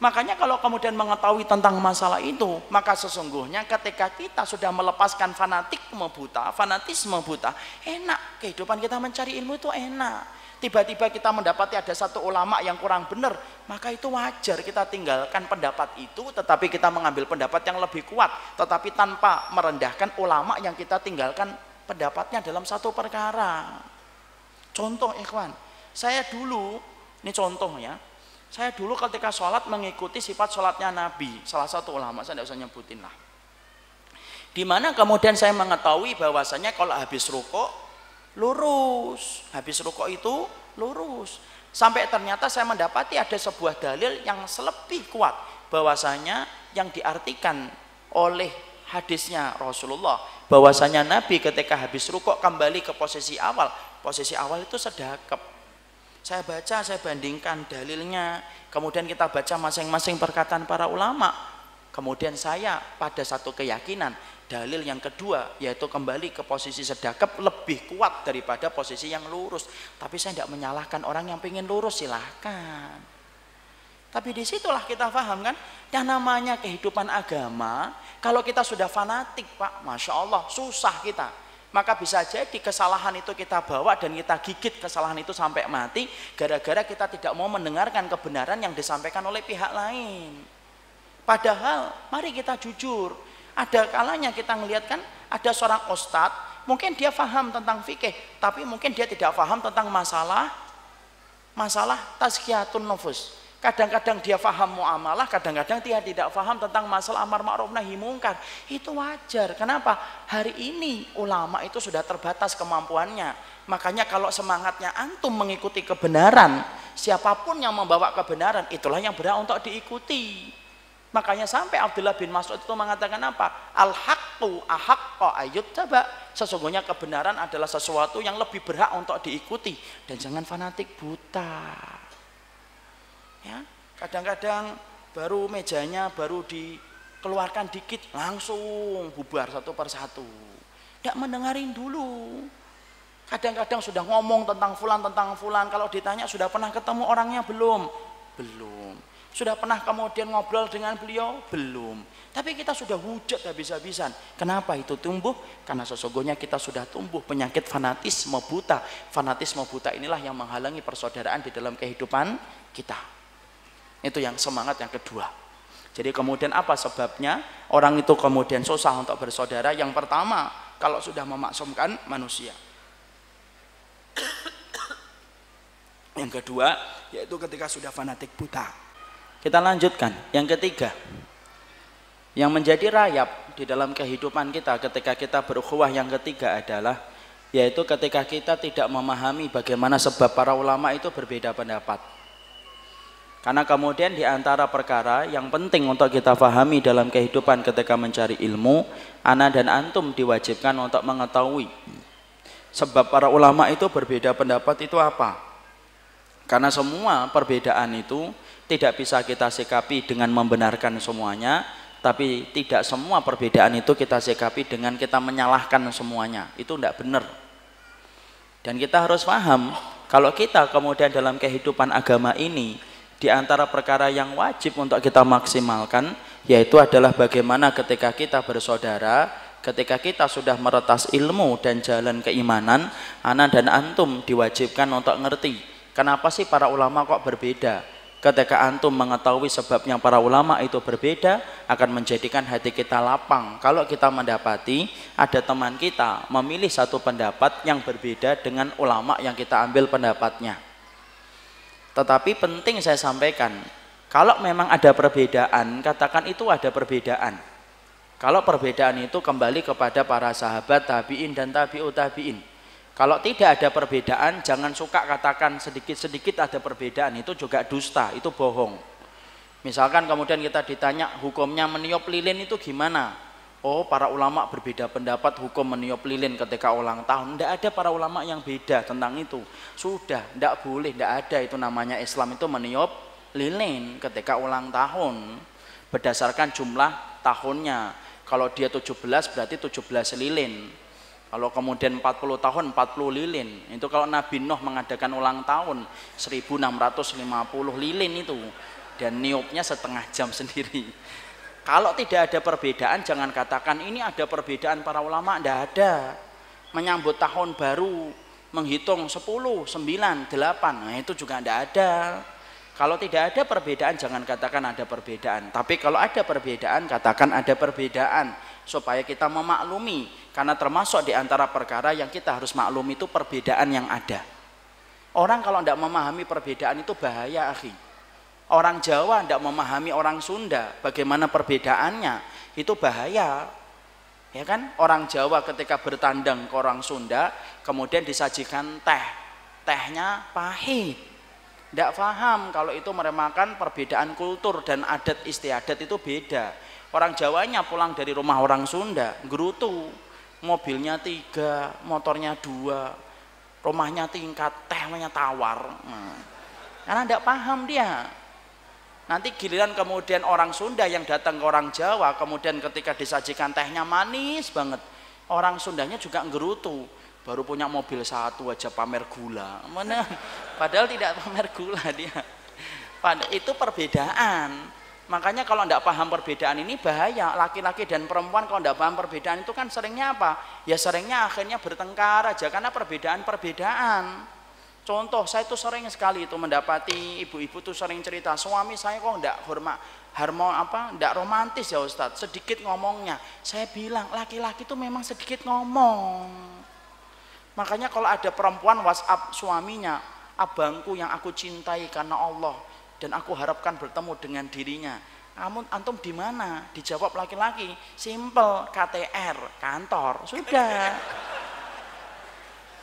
Makanya kalau kemudian mengetahui tentang masalah itu, maka sesungguhnya ketika kita sudah melepaskan fanatisme buta, enak, kehidupan kita mencari ilmu itu enak. Tiba-tiba kita mendapati ada satu ulama yang kurang benar, maka itu wajar kita tinggalkan pendapat itu, tetapi kita mengambil pendapat yang lebih kuat, tetapi tanpa merendahkan ulama yang kita tinggalkan pendapatnya dalam satu perkara. Contoh ikhwan, saya dulu, ini contoh ya, saya dulu ketika sholat mengikuti sifat sholatnya Nabi, salah satu ulama, saya tidak usah nyebutin lah. Dimana kemudian saya mengetahui bahwasanya kalau habis rukuk lurus, habis rukuk itu lurus. Sampai ternyata saya mendapati ada sebuah dalil yang lebih kuat, bahwasanya yang diartikan oleh hadisnya Rasulullah, bahwasanya Nabi ketika habis rukuk kembali ke posisi awal itu sedekap. Saya baca, saya bandingkan dalilnya, kemudian kita baca masing-masing perkataan para ulama. Kemudian saya pada satu keyakinan, Dalil yang kedua yaitu kembali ke posisi sedekap lebih kuat daripada posisi yang lurus. Tapi saya tidak menyalahkan orang yang pengen lurus, silahkan. Tapi disitulah kita paham kan, yang namanya kehidupan agama, kalau kita sudah fanatik Pak, Masya Allah, susah kita. Maka bisa jadi kesalahan itu kita bawa dan kita gigit kesalahan itu sampai mati, gara-gara kita tidak mau mendengarkan kebenaran yang disampaikan oleh pihak lain. Padahal, mari kita jujur, ada kalanya kita melihat kan, ada seorang ustadz, mungkin dia paham tentang fikih, tapi mungkin dia tidak paham tentang masalah tazkiyatun nufus. Kadang-kadang dia paham muamalah, kadang-kadang dia tidak paham tentang masalah amar ma'ruf nahi mungkar. Itu wajar. Kenapa? Hari ini ulama itu sudah terbatas kemampuannya. Makanya kalau semangatnya antum mengikuti kebenaran, siapapun yang membawa kebenaran, itulah yang berhak untuk diikuti. Makanya sampai Abdullah bin Mas'ud itu mengatakan apa? Al-haqqu ahaqqa ayyuttaba. Sesungguhnya kebenaran adalah sesuatu yang lebih berhak untuk diikuti. Dan jangan fanatik buta. Ya, kadang-kadang baru mejanya baru dikeluarkan dikit langsung bubar satu persatu, tidak mendengarin dulu. Kadang-kadang sudah ngomong tentang fulan, kalau ditanya sudah pernah ketemu orangnya belum, sudah pernah kemudian ngobrol dengan beliau belum, tapi kita sudah hujat habis-habisan. Kenapa itu tumbuh? Karena sesungguhnya kita sudah tumbuh penyakit fanatisme buta. Fanatisme buta inilah yang menghalangi persaudaraan di dalam kehidupan kita. Itu yang semangat yang kedua. Jadi kemudian apa sebabnya orang itu kemudian susah untuk bersaudara? Yang pertama, kalau sudah memaksumkan manusia. Yang kedua, yaitu ketika sudah fanatik buta. Kita lanjutkan. Yang ketiga, yang menjadi rayap di dalam kehidupan kita ketika kita berukhuwah, yang ketiga adalah yaitu ketika kita tidak memahami bagaimana sebab para ulama itu berbeda pendapat. Karena kemudian di antara perkara yang penting untuk kita pahami dalam kehidupan ketika mencari ilmu, ana dan antum diwajibkan untuk mengetahui sebab para ulama itu berbeda pendapat itu apa. Karena semua perbedaan itu tidak bisa kita sikapi dengan membenarkan semuanya, tapi tidak semua perbedaan itu kita sikapi dengan kita menyalahkan semuanya. Itu tidak benar. Dan kita harus paham, kalau kita kemudian dalam kehidupan agama ini, di antara perkara yang wajib untuk kita maksimalkan, yaitu adalah bagaimana ketika kita bersaudara, ketika kita sudah meretas ilmu dan jalan keimanan, ana dan antum diwajibkan untuk ngerti, kenapa sih para ulama kok berbeda. Ketika antum mengetahui sebabnya para ulama itu berbeda, akan menjadikan hati kita lapang. Kalau kita mendapati ada teman kita memilih satu pendapat yang berbeda dengan ulama yang kita ambil pendapatnya. Tetapi penting saya sampaikan, kalau memang ada perbedaan, katakan itu ada perbedaan. Kalau perbedaan itu kembali kepada para sahabat, tabi'in dan tabi'ut tabi'in. Kalau tidak ada perbedaan, jangan suka katakan sedikit-sedikit ada perbedaan, itu juga dusta, itu bohong. Misalkan kemudian kita ditanya hukumnya meniup lilin itu gimana? Oh, para ulama berbeda pendapat hukum meniup lilin ketika ulang tahun. Tidak ada para ulama yang beda tentang itu. Sudah, tidak boleh, tidak ada itu namanya Islam itu meniup lilin ketika ulang tahun. Berdasarkan jumlah tahunnya. Kalau dia 17 berarti 17 lilin. Kalau kemudian 40 tahun 40 lilin. Itu kalau Nabi Nuh mengadakan ulang tahun 1650 lilin itu. Dan niupnya setengah jam sendiri. Kalau tidak ada perbedaan, jangan katakan ini ada perbedaan para ulama. Tidak ada. Menyambut tahun baru, menghitung 10, 9, 8, nah itu juga tidak ada. Kalau tidak ada perbedaan, jangan katakan ada perbedaan. Tapi kalau ada perbedaan, katakan ada perbedaan, supaya kita memaklumi. Karena termasuk di antara perkara yang kita harus maklumi itu perbedaan yang ada. Orang kalau tidak memahami perbedaan itu bahaya, akhi. Orang Jawa tidak memahami orang Sunda, bagaimana perbedaannya, itu bahaya. Ya kan? Orang Jawa ketika bertandang ke orang Sunda, kemudian disajikan teh, tehnya pahit. Tidak paham kalau itu merupakan perbedaan kultur dan adat istiadat itu beda. Orang Jawanya pulang dari rumah orang Sunda, gerutu, mobilnya 3, motornya 2, rumahnya tingkat, tehnya tawar. Karena tidak paham dia. Nanti giliran kemudian orang Sunda yang datang ke orang Jawa, kemudian ketika disajikan tehnya manis banget, orang Sundanya juga nggerutu, baru punya mobil satu aja pamer gula, mana? Padahal tidak pamer gula dia. Itu perbedaan. Makanya kalau tidak paham perbedaan ini bahaya. Laki-laki dan perempuan kalau tidak paham perbedaan itu kan seringnya apa? Ya seringnya akhirnya bertengkar aja karena perbedaan-perbedaan. Contoh, saya tuh sering sekali itu mendapati ibu-ibu tuh sering cerita, suami saya kok enggak enggak romantis ya Ustadz, sedikit ngomongnya. Saya bilang, laki-laki tuh memang sedikit ngomong. Makanya kalau ada perempuan WhatsApp suaminya, abangku yang aku cintai karena Allah dan aku harapkan bertemu dengan dirinya. Antum di mana? Dijawab laki-laki, simple, KTR, kantor, sudah.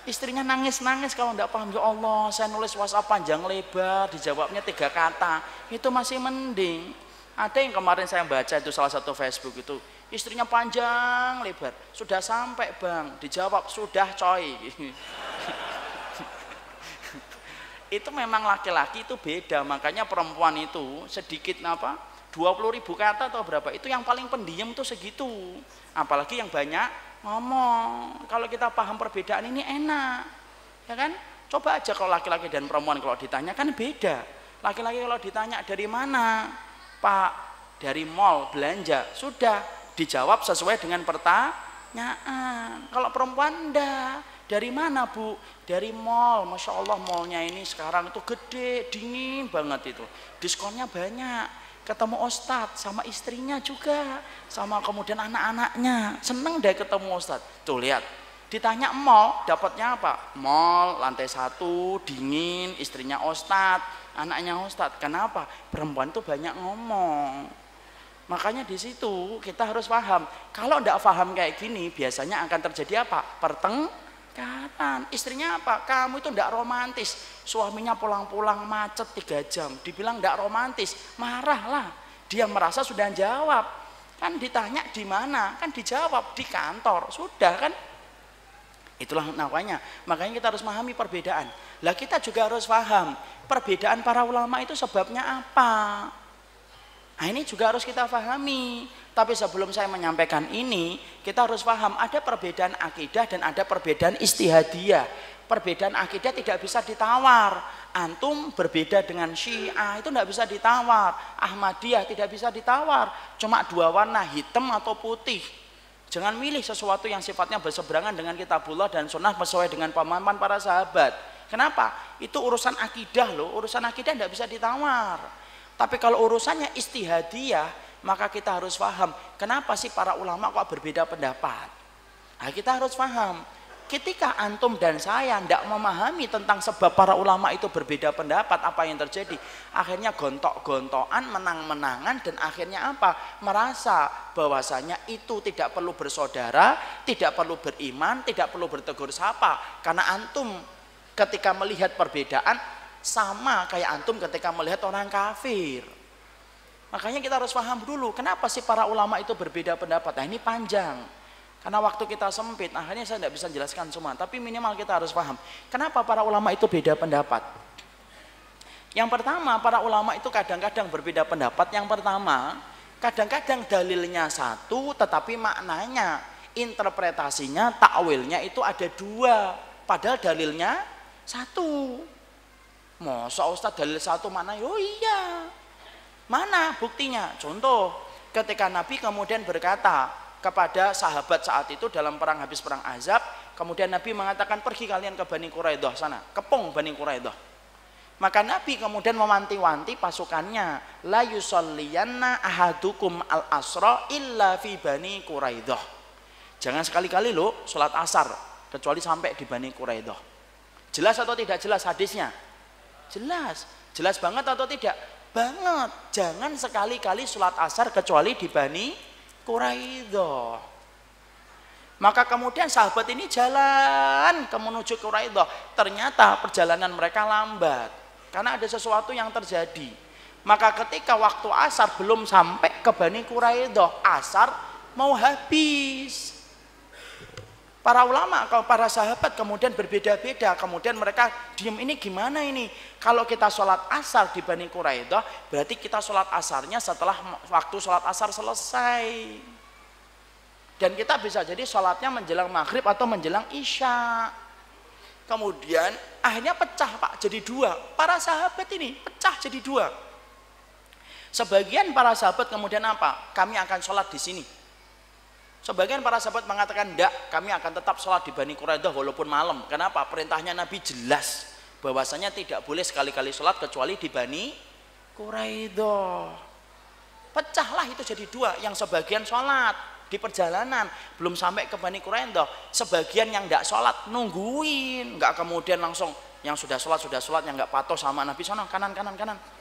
Istrinya nangis-nangis kalau tidak paham, ya Allah saya nulis WhatsApp panjang lebar, dijawabnya 3 kata, itu masih mending. Ada yang kemarin saya baca itu salah satu Facebook itu, istrinya panjang lebar, sudah sampai bang, dijawab sudah coy. Itu memang laki-laki itu beda, makanya perempuan itu sedikit 20.000 kata atau berapa, itu yang paling pendiam tuh segitu, apalagi yang banyak ngomong. Kalau kita paham perbedaan ini enak, ya kan? Coba aja kalau laki-laki dan perempuan kalau ditanya kan beda. Laki-laki kalau ditanya dari mana, Pak, dari mall belanja, sudah dijawab sesuai dengan pertanyaan. Kalau perempuan enggak, dari mana Bu? Dari mall. Masya Allah mallnya ini sekarang itu gede, dingin banget itu, diskonnya banyak. Ketemu Ustadz sama istrinya juga, sama kemudian anak-anaknya, seneng deh ketemu Ustadz. Tuh lihat, ditanya mall, dapatnya apa? Mall lantai 1, dingin, istrinya Ustadz, anaknya Ustadz. Kenapa? Perempuan tuh banyak ngomong. Makanya di situ kita harus paham. Kalau tidak paham kayak gini, biasanya akan terjadi apa? Pertengkaran. Istrinya apa? Kamu itu tidak romantis. Suaminya pulang-pulang macet 3 jam, dibilang tidak romantis, marahlah. Dia merasa sudah jawab. Kan ditanya di mana? Kan dijawab di kantor. Sudah kan? Itulah namanya. Makanya kita harus memahami perbedaan. Lah kita juga harus paham perbedaan para ulama itu sebabnya apa. Nah ini juga harus kita pahami. Tapi sebelum saya menyampaikan ini, kita harus paham ada perbedaan akidah dan ada perbedaan istihadiyah. Perbedaan akidah tidak bisa ditawar. Antum berbeda dengan Syiah itu tidak bisa ditawar. Ahmadiyah tidak bisa ditawar. Cuma 2 warna, hitam atau putih. Jangan milih sesuatu yang sifatnya berseberangan dengan kitabullah dan sunnah sesuai dengan pemahaman para sahabat. Kenapa? Itu urusan akidah loh. Urusan akidah tidak bisa ditawar. Tapi kalau urusannya istihadiyah, maka kita harus paham kenapa sih para ulama kok berbeda pendapat. Nah, kita harus paham. Ketika antum dan saya tidak memahami tentang sebab para ulama itu berbeda pendapat, apa yang terjadi? Akhirnya gontok-gontokan, menang-menangan, dan akhirnya apa? Merasa bahwasanya itu tidak perlu bersaudara, tidak perlu beriman, tidak perlu bertegur sapa. Karena antum ketika melihat perbedaan sama kayak antum ketika melihat orang kafir. Makanya kita harus paham dulu kenapa sih para ulama itu berbeda pendapat. Nah ini panjang. Karena waktu kita sempit, akhirnya saya tidak bisa jelaskan semua. Tapi minimal kita harus paham kenapa para ulama itu beda pendapat. Yang pertama, para ulama itu kadang-kadang berbeda pendapat. Yang pertama, kadang-kadang dalilnya satu, tetapi maknanya, interpretasinya, takwilnya itu ada 2. Padahal dalilnya satu. Masa Ustaz dalil satu mana? Oh iya. Mana buktinya? Contoh, ketika Nabi kemudian berkata kepada sahabat saat itu dalam perang, habis perang Ahzab, kemudian Nabi mengatakan pergi kalian ke Bani Quraidah sana, kepung Bani Quraidah. Maka Nabi kemudian mewanti-wanti pasukannya, la yusalliyanna ahadukum al-asra illa fi Bani Quraidah. Jangan sekali-kali lo sholat asar kecuali sampai di Bani Quraidah. Jelas atau tidak jelas hadisnya? Jelas. Jelas banget atau tidak? Banget. Jangan sekali-kali sholat asar kecuali di Bani Quraidah. Maka kemudian sahabat ini jalan ke menuju Quraidah. Ternyata perjalanan mereka lambat karena ada sesuatu yang terjadi. Maka ketika waktu asar belum sampai ke Bani Quraidah, asar mau habis. Para ulama, para sahabat kemudian berbeda-beda, kemudian mereka diem, ini gimana ini? Kalau kita sholat asar di Bani Quraidah, berarti kita sholat asarnya setelah waktu sholat asar selesai. Dan kita bisa jadi sholatnya menjelang maghrib atau menjelang isya. Kemudian akhirnya pecah Pak, jadi dua. Para sahabat ini pecah jadi dua. Sebagian para sahabat kemudian apa? Kami akan sholat di sini. Sebagian para sahabat mengatakan enggak, kami akan tetap sholat di Bani Quraidah walaupun malam. Kenapa? Perintahnya Nabi jelas bahwasanya tidak boleh sekali-kali sholat kecuali di Bani Quraidah. Pecahlah itu jadi dua. Yang sebagian sholat di perjalanan belum sampai ke Bani Quraidah, sebagian yang enggak sholat nungguin, enggak kemudian langsung yang sudah sholat yang enggak patuh sama Nabi sana kanan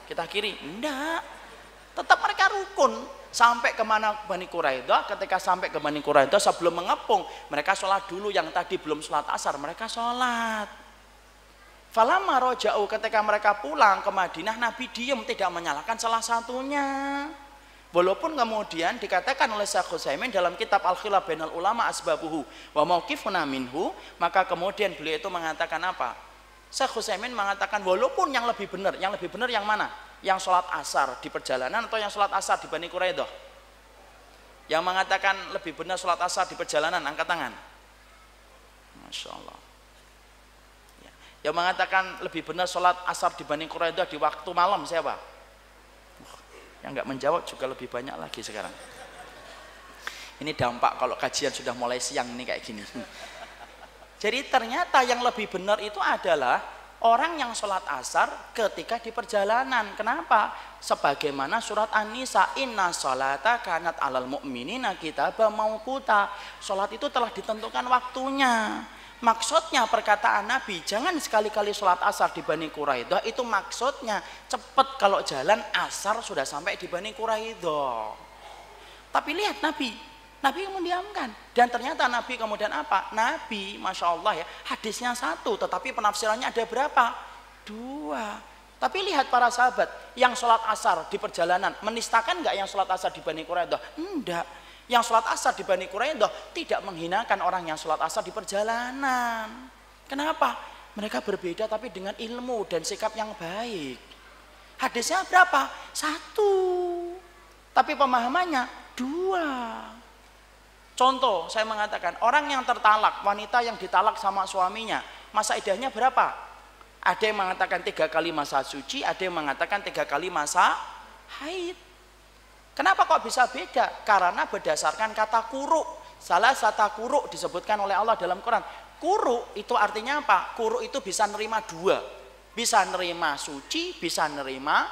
kita kiri, enggak, tetap mereka rukun sampai kemana Bani Quraidah. Ketika sampai ke Bani Quraidah sebelum mengepung, mereka sholat dulu, yang tadi belum sholat asar mereka sholat. Falamma roja'u, ketika mereka pulang ke Madinah, Nabi diem tidak menyalahkan salah satunya. Walaupun kemudian dikatakan oleh Syekh Utsaimin dalam kitab Al-Khilaf Bainal Ulama Asbabuhu wa Mauqifuna minhu, maka kemudian beliau itu mengatakan apa? Syekh Utsaimin mengatakan walaupun yang lebih benar yang mana? Yang sholat asar di perjalanan atau yang sholat asar di Bani Quraidah? Yang mengatakan lebih benar sholat asar di perjalanan, angkat tangan. Masya Allah. Yang mengatakan lebih benar sholat asar di Bani Quraidah di waktu malam siapa? Yang nggak menjawab juga lebih banyak lagi sekarang. Ini dampak kalau kajian sudah mulai siang ini kayak gini. Jadi ternyata yang lebih benar itu adalah orang yang sholat asar ketika di perjalanan. Kenapa? Sebagaimana surat An-Nisa, inna sholata kanat alal mu'minina kitabam mauquta. Sholat itu telah ditentukan waktunya. Maksudnya perkataan Nabi, jangan sekali-kali sholat asar di Bani Quraidah, itu maksudnya cepat kalau jalan asar sudah sampai di Bani Quraidah. Tapi lihat Nabi mendiamkan. Dan ternyata Nabi kemudian apa? Nabi, Masya Allah ya, hadisnya satu, tetapi penafsirannya ada berapa? Dua. Tapi lihat para sahabat, yang sholat asar di perjalanan, menistakan nggak yang sholat asar di Bani Quraidah? Enggak. Yang sholat asar di Bani Quraidah tidak menghinakan orang yang sholat asar di perjalanan. Kenapa? Mereka berbeda tapi dengan ilmu dan sikap yang baik. Hadisnya berapa? Satu. Tapi pemahamannya dua. Contoh, saya mengatakan orang yang tertalak, wanita yang ditalak sama suaminya, masa iddahnya berapa? Ada yang mengatakan 3 kali masa suci, ada yang mengatakan 3 kali masa haid. Kenapa kok bisa beda? Karena berdasarkan kata kuru. Salah satu kuru disebutkan oleh Allah dalam Quran. Kuru itu artinya apa? Kuru itu bisa nerima dua. Bisa nerima suci, bisa nerima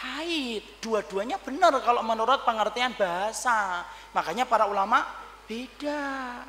haid. Dua-duanya benar kalau menurut pengertian bahasa. Makanya para ulama beda.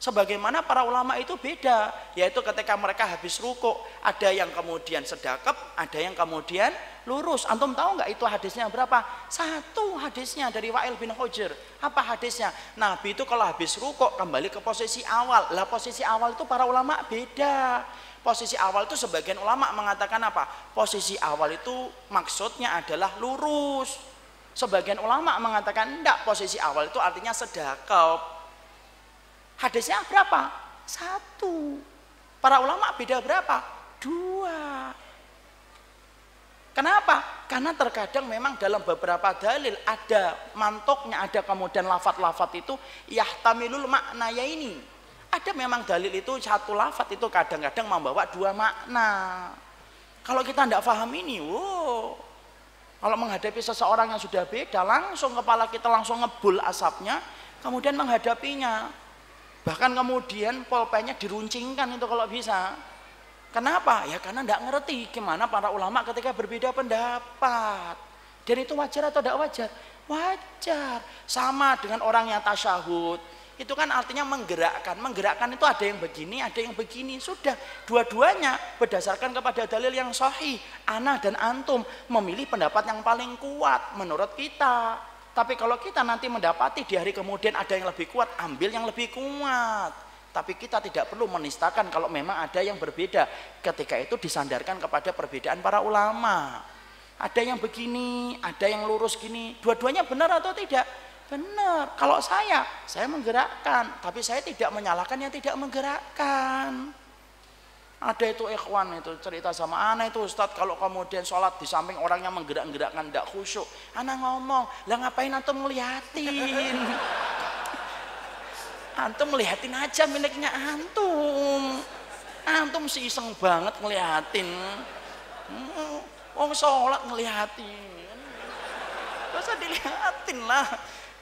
Sebagaimana para ulama itu beda, yaitu ketika mereka habis rukuk, ada yang kemudian sedekap, ada yang kemudian lurus. Antum tahu nggak itu hadisnya berapa? Satu hadisnya dari Wa'il bin Hujr. Apa hadisnya? Nabi itu kalau habis rukuk kembali ke posisi awal. Lah posisi awal itu para ulama beda. Posisi awal itu sebagian ulama mengatakan apa? Posisi awal itu maksudnya adalah lurus. Sebagian ulama mengatakan enggak, posisi awal itu artinya sedekap. Hadisnya berapa? Satu. Para ulama beda berapa? Dua. Kenapa? Karena terkadang memang dalam beberapa dalil ada mantoknya, ada kemudian lafat-lafat itu yahtamilul makna ya ini. Ada memang dalil itu satu lafat itu kadang-kadang membawa dua makna. Kalau kita tidak paham ini, kalau menghadapi seseorang yang sudah beda, langsung kepala kita langsung ngebul asapnya, kemudian menghadapinya. Bahkan kemudian pulpennya diruncingkan itu kalau bisa. Kenapa? Ya karena tidak ngerti gimana para ulama ketika berbeda pendapat. Dan itu wajar atau tidak wajar? Wajar. Sama dengan orang yang tasyahud. Itu kan artinya menggerakkan. Menggerakkan itu ada yang begini, ada yang begini. Sudah, dua-duanya berdasarkan kepada dalil yang sahih. Ana dan antum memilih pendapat yang paling kuat menurut kita. Tapi kalau kita nanti mendapati di hari kemudian ada yang lebih kuat, ambil yang lebih kuat. Tapi kita tidak perlu menistakan kalau memang ada yang berbeda. Ketika itu disandarkan kepada perbedaan para ulama. Ada yang begini, ada yang lurus gini. Dua-duanya benar atau tidak? Benar. Kalau saya menggerakkan, tapi saya tidak menyalahkan yang tidak menggerakkan. Ada itu ikhwan itu cerita sama ana itu, Ustadz, kalau kemudian sholat di samping orangnya menggerak-gerakkan tidak khusyuk, ana ngomong, lah ngapain antum ngeliatin? Antum ngeliatin aja miliknya antum. Antum sih iseng banget ngeliatin. Wong sholat ngeliatin, gak usah dilihatin lah.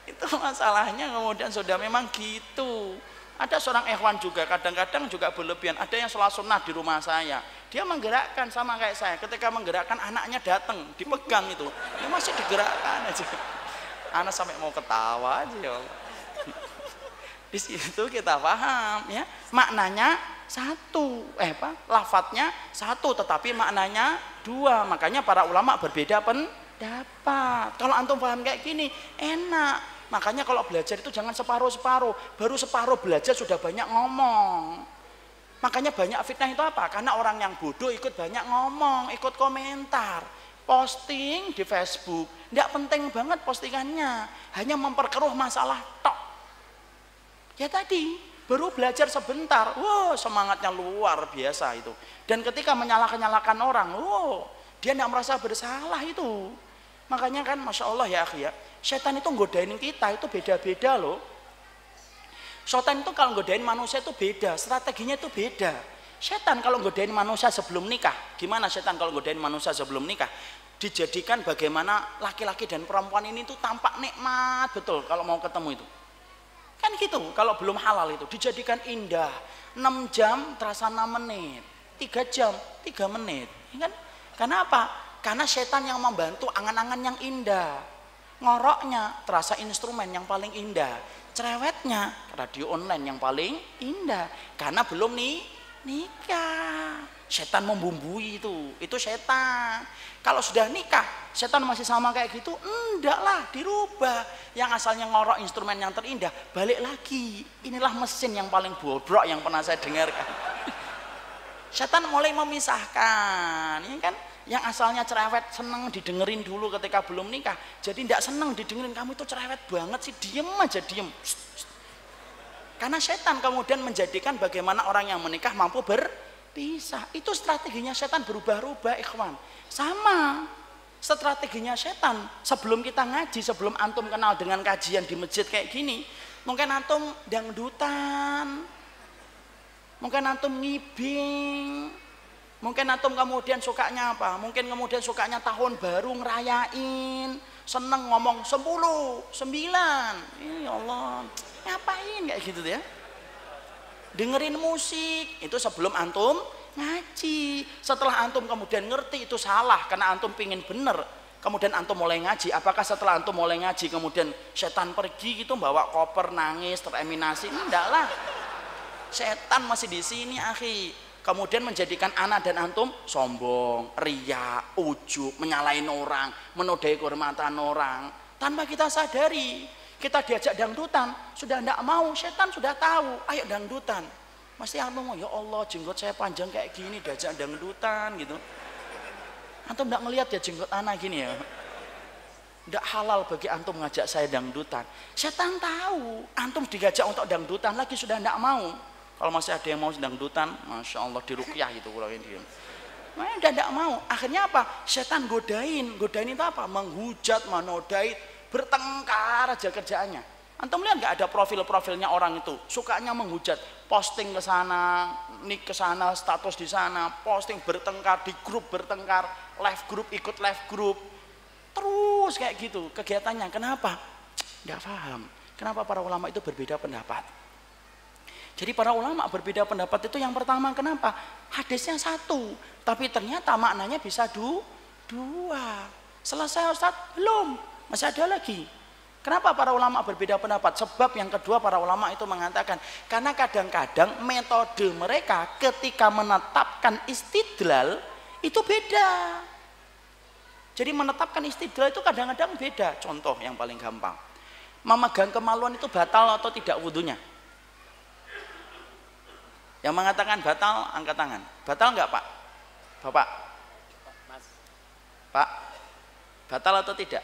Itu masalahnya kemudian sudah memang gitu. Ada seorang ikhwan juga kadang-kadang juga berlebihan. Ada yang sholat sunnah di rumah saya, dia menggerakkan sama kayak saya. Ketika menggerakkan anaknya datang, dipegang itu, dia masih digerakkan aja. Anak sampai mau ketawa aja ya Allah. Di situ kita paham ya, maknanya satu, lafadznya satu, tetapi maknanya dua. Makanya para ulama berbeda pendapat. Kalau antum paham kayak gini, enak. Makanya kalau belajar itu jangan separuh-separuh. Baru separuh belajar sudah banyak ngomong. Makanya banyak fitnah itu apa? Karena orang yang bodoh ikut banyak ngomong, ikut komentar, posting di Facebook. Tidak penting banget postingannya, hanya memperkeruh masalah tok. Ya tadi, baru belajar sebentar, wow semangatnya luar biasa itu. Dan ketika menyalahkan orang, wow dia tidak merasa bersalah itu. Makanya kan Masya Allah ya akhi ya, setan itu nggodain kita itu beda-beda loh. Setan itu kalau nggodain manusia itu beda, strateginya itu beda. Setan kalau nggodain manusia sebelum nikah, gimana setan kalau nggodain manusia sebelum nikah? Dijadikan bagaimana laki-laki dan perempuan ini tuh tampak nikmat betul kalau mau ketemu itu. Kan gitu, kalau belum halal itu dijadikan indah. 6 jam terasa 6 menit, 3 jam 3 menit, kan? Karena apa? Karena setan yang membantu angan-angan yang indah. Ngoroknya terasa instrumen yang paling indah. Cerewetnya radio online yang paling indah. Karena belum nikah. Setan membumbui itu setan. Kalau sudah nikah, setan masih sama kayak gitu? Enggak lah, dirubah. Yang asalnya ngorok instrumen yang terindah, balik lagi. Inilah mesin yang paling bobrok yang pernah saya dengarkan. Setan mulai memisahkan, ini kan? Yang asalnya cerewet seneng didengerin dulu ketika belum nikah, jadi tidak seneng didengerin, kamu itu cerewet banget sih, diem aja diem. Karena setan kemudian menjadikan bagaimana orang yang menikah mampu berpisah. Itu strateginya setan berubah-ubah ikhwan. Sama strateginya setan sebelum kita ngaji, sebelum antum kenal dengan kajian di masjid kayak gini, mungkin antum dangdutan, mungkin antum ngibing, mungkin antum kemudian sukanya apa? Mungkin kemudian sukanya tahun baru ngerayain, seneng ngomong 10, 9. Ya Allah, ngapain kayak gitu ya? Dengerin musik itu sebelum antum ngaji. Setelah antum kemudian ngerti itu salah karena antum pingin bener, kemudian antum mulai ngaji. Apakah setelah antum mulai ngaji kemudian setan pergi gitu bawa koper nangis tereminasi? Enggak lah. Setan masih di sini akhi. Kemudian menjadikan anak dan antum sombong, ria, ujub, menyalahin orang, menodai kehormatan orang tanpa kita sadari. Kita diajak dangdutan, sudah tidak mau, setan sudah tahu, ayo dangdutan. Mesti antum, ya Allah jenggot saya panjang kayak gini, diajak dangdutan gitu. Antum tidak ngelihat ya jenggot anak gini ya. Tidak halal bagi antum ngajak saya dangdutan. Setan tahu, antum diajak untuk dangdutan lagi sudah tidak mau. Kalau masih ada yang mau dangdutan, Masya Allah diruqyah gitu kalau ini. Nah, udah tidak mau. Akhirnya apa? Setan godain itu apa? Menghujat, menodai, bertengkar aja kerjaannya. Antum lihat nggak ada profilnya orang itu, sukanya menghujat, posting ke sana, nik ke sana, status di sana, posting bertengkar di grup bertengkar, live grup ikut live grup, terus kayak gitu kegiatannya. Kenapa? Nggak paham. Kenapa para ulama itu berbeda pendapat? Jadi para ulama berbeda pendapat itu yang pertama kenapa? Hadisnya satu, tapi ternyata maknanya bisa dua. Selesai Ustaz? Belum, masih ada lagi. Kenapa para ulama berbeda pendapat? Sebab yang kedua para ulama itu mengatakan karena kadang-kadang metode mereka ketika menetapkan istidlal itu beda. Jadi menetapkan istidlal itu kadang-kadang beda. Contoh yang paling gampang, memegang kemaluan itu batal atau tidak wudunya? Yang mengatakan batal, angkat tangan. Batal enggak Pak? Bapak? Mas. Pak? Batal atau tidak?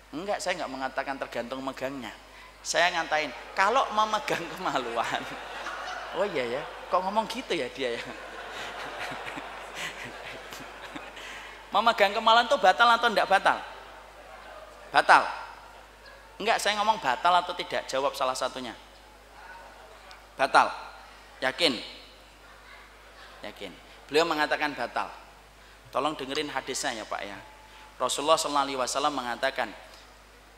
Enggak, saya enggak mengatakan tergantung megangnya. Saya ngatain kalau memegang kemaluan. Oh iya ya, kok ngomong gitu ya dia ya. Memegang kemaluan itu batal atau enggak batal? Batal. Enggak, saya ngomong batal atau tidak, jawab salah satunya. Batal. Yakin? Yakin. Beliau mengatakan batal. Tolong dengerin hadisnya ya Pak ya. Rasulullah SAW mengatakan,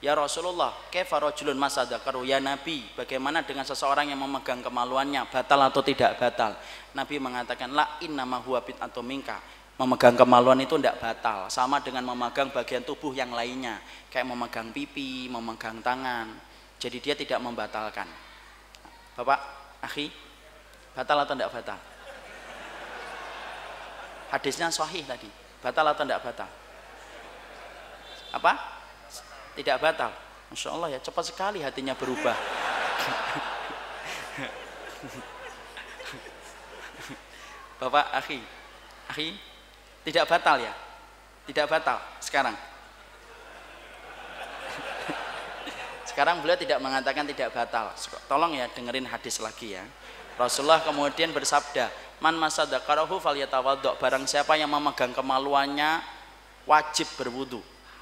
ya Rasulullah, kaifa rajulun masadzakaru, ya Nabi, bagaimana dengan seseorang yang memegang kemaluannya, batal atau tidak batal? Nabi mengatakan, la innama huwa bid'atun minka. Memegang kemaluan itu tidak batal, sama dengan memegang bagian tubuh yang lainnya, kayak memegang pipi, memegang tangan. Jadi dia tidak membatalkan. Bapak, akhi, batal atau tidak batal? Hadisnya sahih tadi, batal atau tidak batal? Apa? Tidak batal. Masya Allah ya, cepat sekali hatinya berubah. Bapak, akhi, tidak batal ya? Tidak batal sekarang. Sekarang beliau tidak mengatakan tidak batal. Tolong ya dengerin hadis lagi ya. Rasulullah kemudian bersabda, man masadzakarahu falyatawaddo, barang siapa yang memegang kemaluannya wajib berwudu.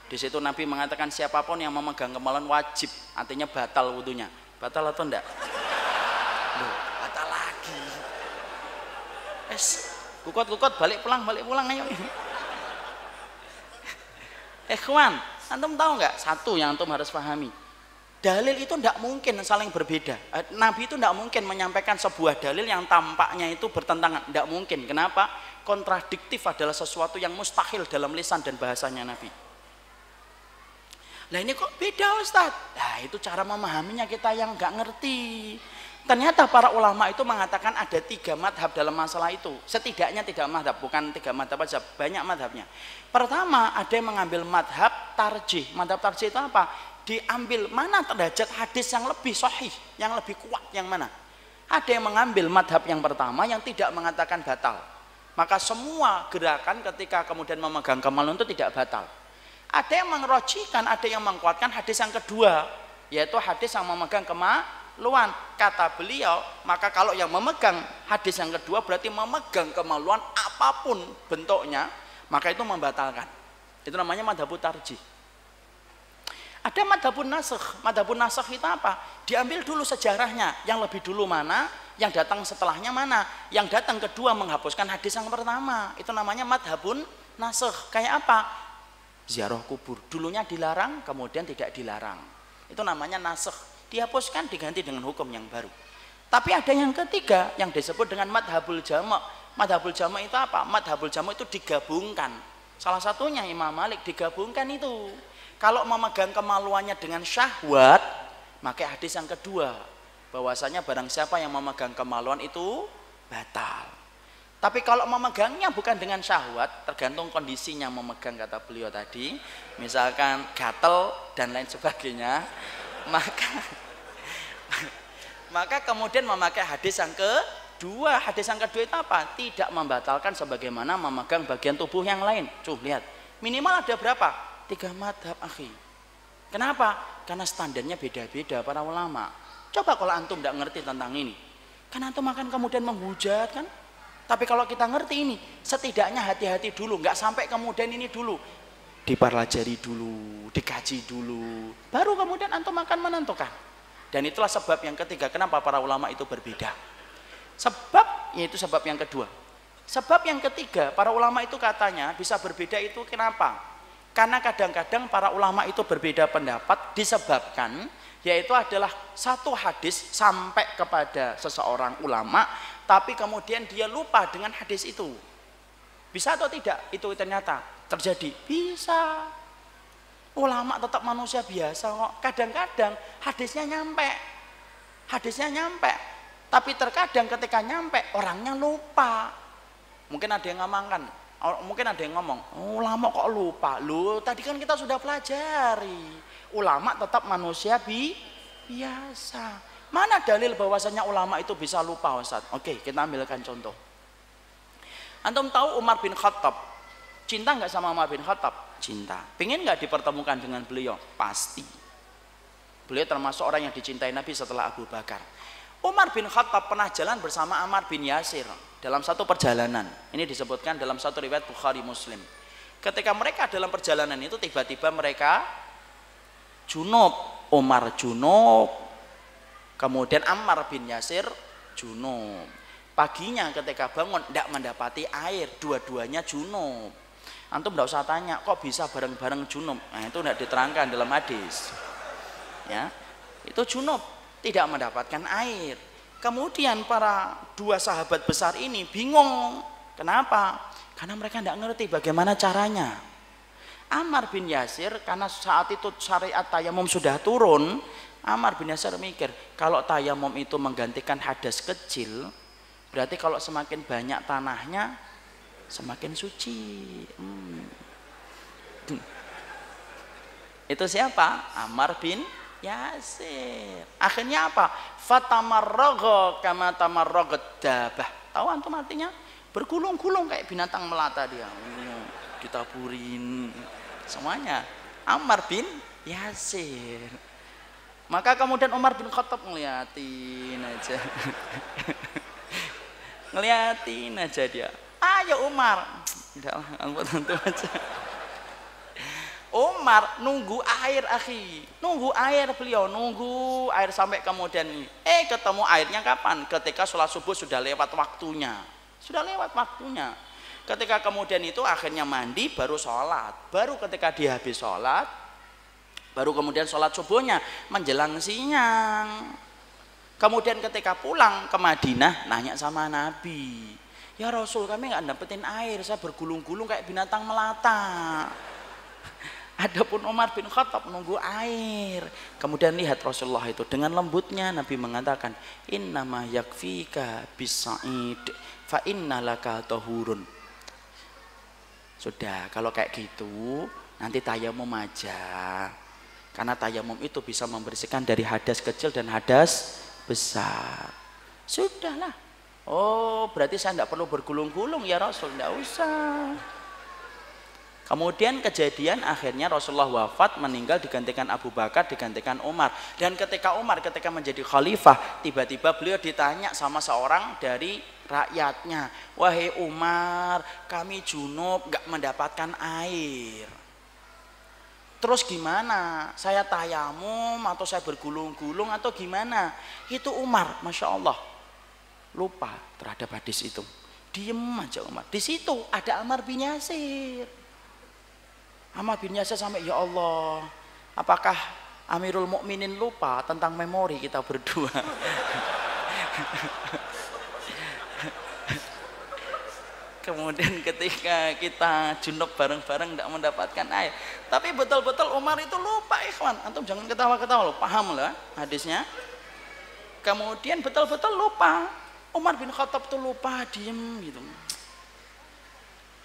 Di situ Nabi mengatakan siapapun yang memegang kemaluan wajib, artinya batal wudunya. Batal atau enggak? Loh, batal lagi. Kukut balik pulang ayo. Ikhwan, antum tahu nggak? Satu yang antum harus pahami, dalil itu tidak mungkin saling berbeda. Nabi itu tidak mungkin menyampaikan sebuah dalil yang tampaknya itu bertentangan, tidak mungkin. Kenapa? Kontradiktif adalah sesuatu yang mustahil dalam lisan dan bahasanya Nabi. Lah ini kok beda Ustaz? Nah itu cara memahaminya kita yang nggak ngerti. Ternyata para ulama itu mengatakan ada 3 madhab dalam masalah itu. Setidaknya 3 madhab, bukan 3 madhab saja, banyak madhabnya. Pertama, ada yang mengambil madhab tarjih. Madhab tarjih itu apa? Diambil mana derajat hadis yang lebih sahih, yang lebih kuat, yang mana? Ada yang mengambil madhab yang pertama yang tidak mengatakan batal. Maka semua gerakan ketika kemudian memegang kemaluan itu tidak batal. Ada yang mengerojikan, ada yang menguatkan hadis yang kedua, yaitu hadis yang memegang kemaluan. Kata beliau, maka kalau yang memegang hadis yang kedua berarti memegang kemaluan apapun bentuknya, maka itu membatalkan. Itu namanya madhabut tarjih. Ada madhabun nasakh. Madhabun nasakh itu apa? Diambil dulu sejarahnya, yang lebih dulu mana, yang datang setelahnya mana, yang datang kedua menghapuskan hadis yang pertama. Itu namanya madhabun nasakh. Kayak apa? Ziarah kubur, dulunya dilarang, kemudian tidak dilarang. Itu namanya nasakh. Dihapuskan, diganti dengan hukum yang baru. Tapi ada yang ketiga yang disebut dengan madhabul jama'. Madhabul jama' itu apa? Madhabul jama' itu digabungkan. Salah satunya Imam Malik digabungkan itu. Kalau memegang kemaluannya dengan syahwat, maka hadis yang kedua, bahwasanya barang siapa yang memegang kemaluan itu batal. Tapi kalau memegangnya bukan dengan syahwat, tergantung kondisinya memegang, kata beliau tadi, misalkan gatel dan lain sebagainya, maka kemudian memakai hadis yang kedua. Hadis yang kedua itu apa? Tidak membatalkan sebagaimana memegang bagian tubuh yang lain. Cuh, lihat, minimal ada berapa? 3 madhab, akhi. Kenapa? Karena standarnya beda-beda para ulama. Coba kalau antum tidak ngerti tentang ini, kan antum akan kemudian menghujat kan? Tapi kalau kita ngerti ini, setidaknya hati-hati dulu, nggak sampai kemudian ini dulu, dipelajari dulu, dikaji dulu, baru kemudian antum akan menentukan. Dan itulah sebab yang ketiga, kenapa para ulama itu berbeda. Sebab, yaitu sebab yang kedua. Sebab yang ketiga, para ulama itu katanya bisa berbeda itu kenapa? Karena kadang-kadang para ulama itu berbeda pendapat disebabkan, yaitu adalah satu hadis sampai kepada seseorang ulama, tapi kemudian dia lupa dengan hadis itu. Bisa atau tidak? Itu ternyata terjadi. Bisa. Ulama tetap manusia biasa kok. Kadang-kadang hadisnya nyampe. Tapi terkadang ketika nyampe orangnya lupa. Mungkin ada yang ngamankan. Mungkin ada yang ngomong, ulama kok lupa? Loh, tadi kan kita sudah pelajari. Ulama tetap manusia biasa. Mana dalil bahwasanya ulama itu bisa lupa, Ustaz? Oke, kita ambilkan contoh. Antum tahu Umar bin Khattab? Cinta nggak sama Umar bin Khattab? Cinta. Pengen nggak dipertemukan dengan beliau? Pasti. Beliau termasuk orang yang dicintai Nabi setelah Abu Bakar. Umar bin Khattab pernah jalan bersama Ammar bin Yasir dalam satu perjalanan. Ini disebutkan dalam satu riwayat Bukhari Muslim. Ketika mereka dalam perjalanan itu tiba-tiba mereka junub. Umar junub, kemudian Ammar bin Yasir junub. Paginya ketika bangun tidak mendapati air, dua-duanya junub. Antum tidak usah tanya kok bisa bareng-bareng junub. Nah, itu tidak diterangkan dalam hadis. Ya, itu junub, tidak mendapatkan air. Kemudian para dua sahabat besar ini bingung. Kenapa? Karena mereka tidak ngerti bagaimana caranya. Ammar bin Yasir karena saat itu syariat tayamum sudah turun, Ammar bin Yasir mikir kalau tayamum itu menggantikan hadas kecil, berarti kalau semakin banyak tanahnya semakin suci. Itu siapa? Ammar bin Yasir. Akhirnya apa? Fatamarragha kama tamarragat dabah. Tahu antum artinya? Bergulung-gulung kayak binatang melata dia. Ditaburin semuanya. Ammar bin Yasir. Maka kemudian Umar bin Khattab ngeliatin aja. Ngeliatin aja dia. Ayo Umar. Tidaklah, antum aja. Umar nunggu air akhi, nunggu air beliau, nunggu air sampai kemudian ketemu airnya kapan? Ketika sholat subuh sudah lewat waktunya, ketika kemudian itu akhirnya mandi baru sholat, baru ketika dia habis sholat baru kemudian sholat subuhnya menjelang siang. Kemudian ketika pulang ke Madinah nanya sama Nabi, ya Rasul kami nggak dapetin air, saya bergulung-gulung kayak binatang melata. Adapun Umar bin Khattab menunggu air. Kemudian lihat Rasulullah itu dengan lembutnya Nabi mengatakan, innama yakfika bis-sa'id fa innalaka tahurun. Sudah, kalau kayak gitu nanti tayamum aja. Karena tayamum itu bisa membersihkan dari hadas kecil dan hadas besar. Sudahlah. Oh, berarti saya tidak perlu bergulung-gulung ya Rasul, tidak usah. Kemudian kejadian akhirnya Rasulullah wafat, meninggal, digantikan Abu Bakar, digantikan Umar. Dan ketika menjadi khalifah, tiba-tiba beliau ditanya sama seorang dari rakyatnya, wahai Umar, kami junub gak mendapatkan air. Terus gimana? Saya tayamum atau saya bergulung-gulung atau gimana? Itu Umar, Masya Allah, lupa terhadap hadis itu. Diem aja Umar. Di situ ada Ammar bin Yasir. Ammar bin Yasir sampai, ya Allah, apakah Amirul Mukminin lupa tentang memori kita berdua? Kemudian ketika kita junub bareng-bareng tidak mendapatkan air, tapi betul-betul Umar itu lupa, ikhwan. Antum jangan ketawa-ketawa loh, paham lah hadisnya. Kemudian betul-betul lupa. Umar bin Khattab itu lupa, diem gitu.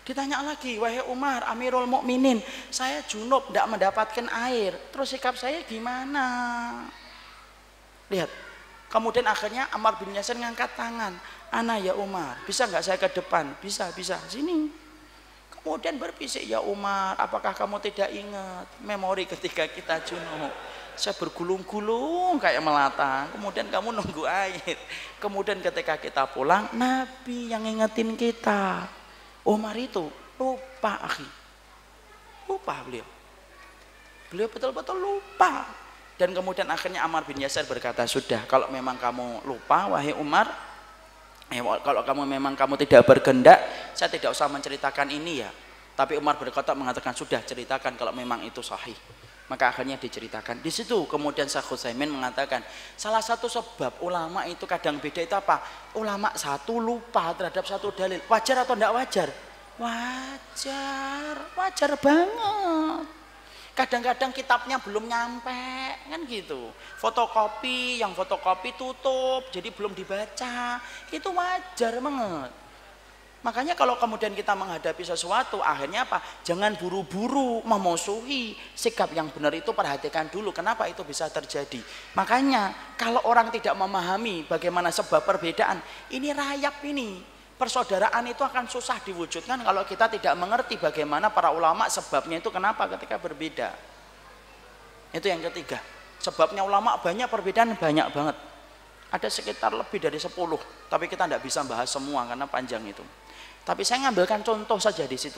Ditanya lagi, wahai Umar, Amirul Mukminin, saya junub tidak mendapatkan air, terus sikap saya gimana? Lihat, kemudian akhirnya Ammar bin Yasir ngangkat tangan, ana ya Umar, bisa nggak saya ke depan? Bisa, sini. Kemudian berbisik, ya Umar, apakah kamu tidak ingat memori ketika kita junub? Saya bergulung-gulung kayak melata, kemudian kamu nunggu air. Kemudian ketika kita pulang, Nabi yang ngingetin kita. Umar itu lupa, akhi. Lupa beliau betul-betul lupa. Dan kemudian akhirnya Ammar bin Yasir berkata, sudah, kalau memang kamu lupa wahai Umar, kalau memang kamu tidak berkehendak, saya tidak usah menceritakan ini ya. Tapi Umar berkata, mengatakan, sudah, ceritakan kalau memang itu sahih. Maka akhirnya diceritakan. Di situ kemudian Syekh Utsaimin mengatakan, salah satu sebab ulama itu kadang beda itu apa? Ulama satu lupa terhadap satu dalil. Wajar atau tidak wajar? Wajar banget. Kadang-kadang kitabnya belum nyampe, kan gitu. Yang fotokopi tutup, jadi belum dibaca. Itu wajar banget. Makanya kalau kemudian kita menghadapi sesuatu, akhirnya apa? Jangan buru-buru memusuhi. Sikap yang benar itu perhatikan dulu, kenapa itu bisa terjadi. Makanya kalau orang tidak memahami bagaimana sebab perbedaan, ini rayap ini. Persaudaraan itu akan susah diwujudkan kalau kita tidak mengerti bagaimana para ulama sebabnya itu kenapa ketika berbeda. Itu yang ketiga. Sebabnya ulama banyak perbedaan, banyak banget. Ada sekitar lebih dari 10, tapi kita tidak bisa bahas semua karena panjang itu. Tapi saya ngambilkan contoh saja di situ.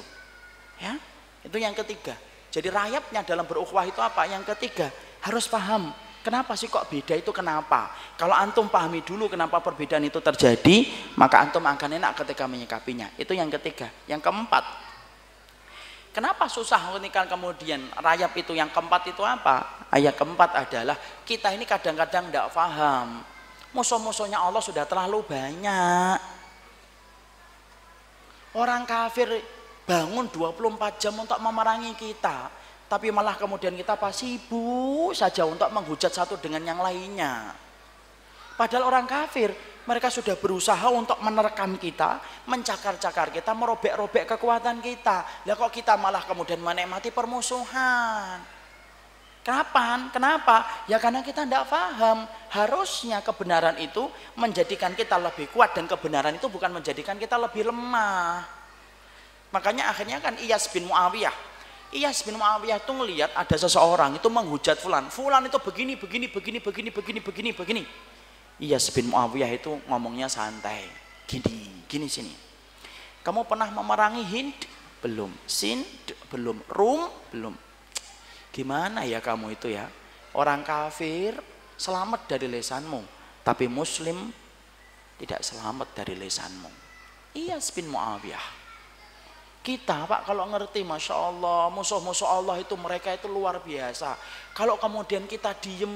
Ya, itu yang ketiga. Jadi rayapnya dalam berukhuwah itu apa? Yang ketiga, harus paham. Kenapa sih kok beda itu kenapa? Kalau antum pahami dulu kenapa perbedaan itu terjadi, maka antum akan enak ketika menyikapinya. Itu yang ketiga. Yang keempat, kenapa susah ketika kemudian rayap itu? Yang keempat itu apa? Ayat keempat adalah kita ini kadang-kadang tidak paham. Musuh-musuhnya Allah sudah terlalu banyak. Orang kafir bangun 24 jam untuk memerangi kita, tapi malah kemudian kita sibuk saja untuk menghujat satu dengan yang lainnya. Padahal orang kafir, mereka sudah berusaha untuk menerkam kita, mencakar-cakar kita, merobek-robek kekuatan kita. Lah kok kita malah kemudian menikmati permusuhan? Kapan? Kenapa? Ya karena kita tidak paham. Harusnya kebenaran itu menjadikan kita lebih kuat, dan kebenaran itu bukan menjadikan kita lebih lemah. Makanya akhirnya kan Iyas bin Muawiyah itu ngelihat ada seseorang itu menghujat fulan itu begini. Iyas bin Muawiyah itu ngomongnya santai. Gini sini. Kamu pernah memerangi Hind? Belum. Sind? Belum. Rum? Belum. Gimana ya kamu itu ya? Orang kafir selamat dari lesanmu, tapi muslim tidak selamat dari lesanmu. Iyas bin Muawiyah. Kita Pak kalau ngerti, Masya Allah, musuh-musuh Allah itu mereka itu luar biasa. Kalau kemudian kita diem,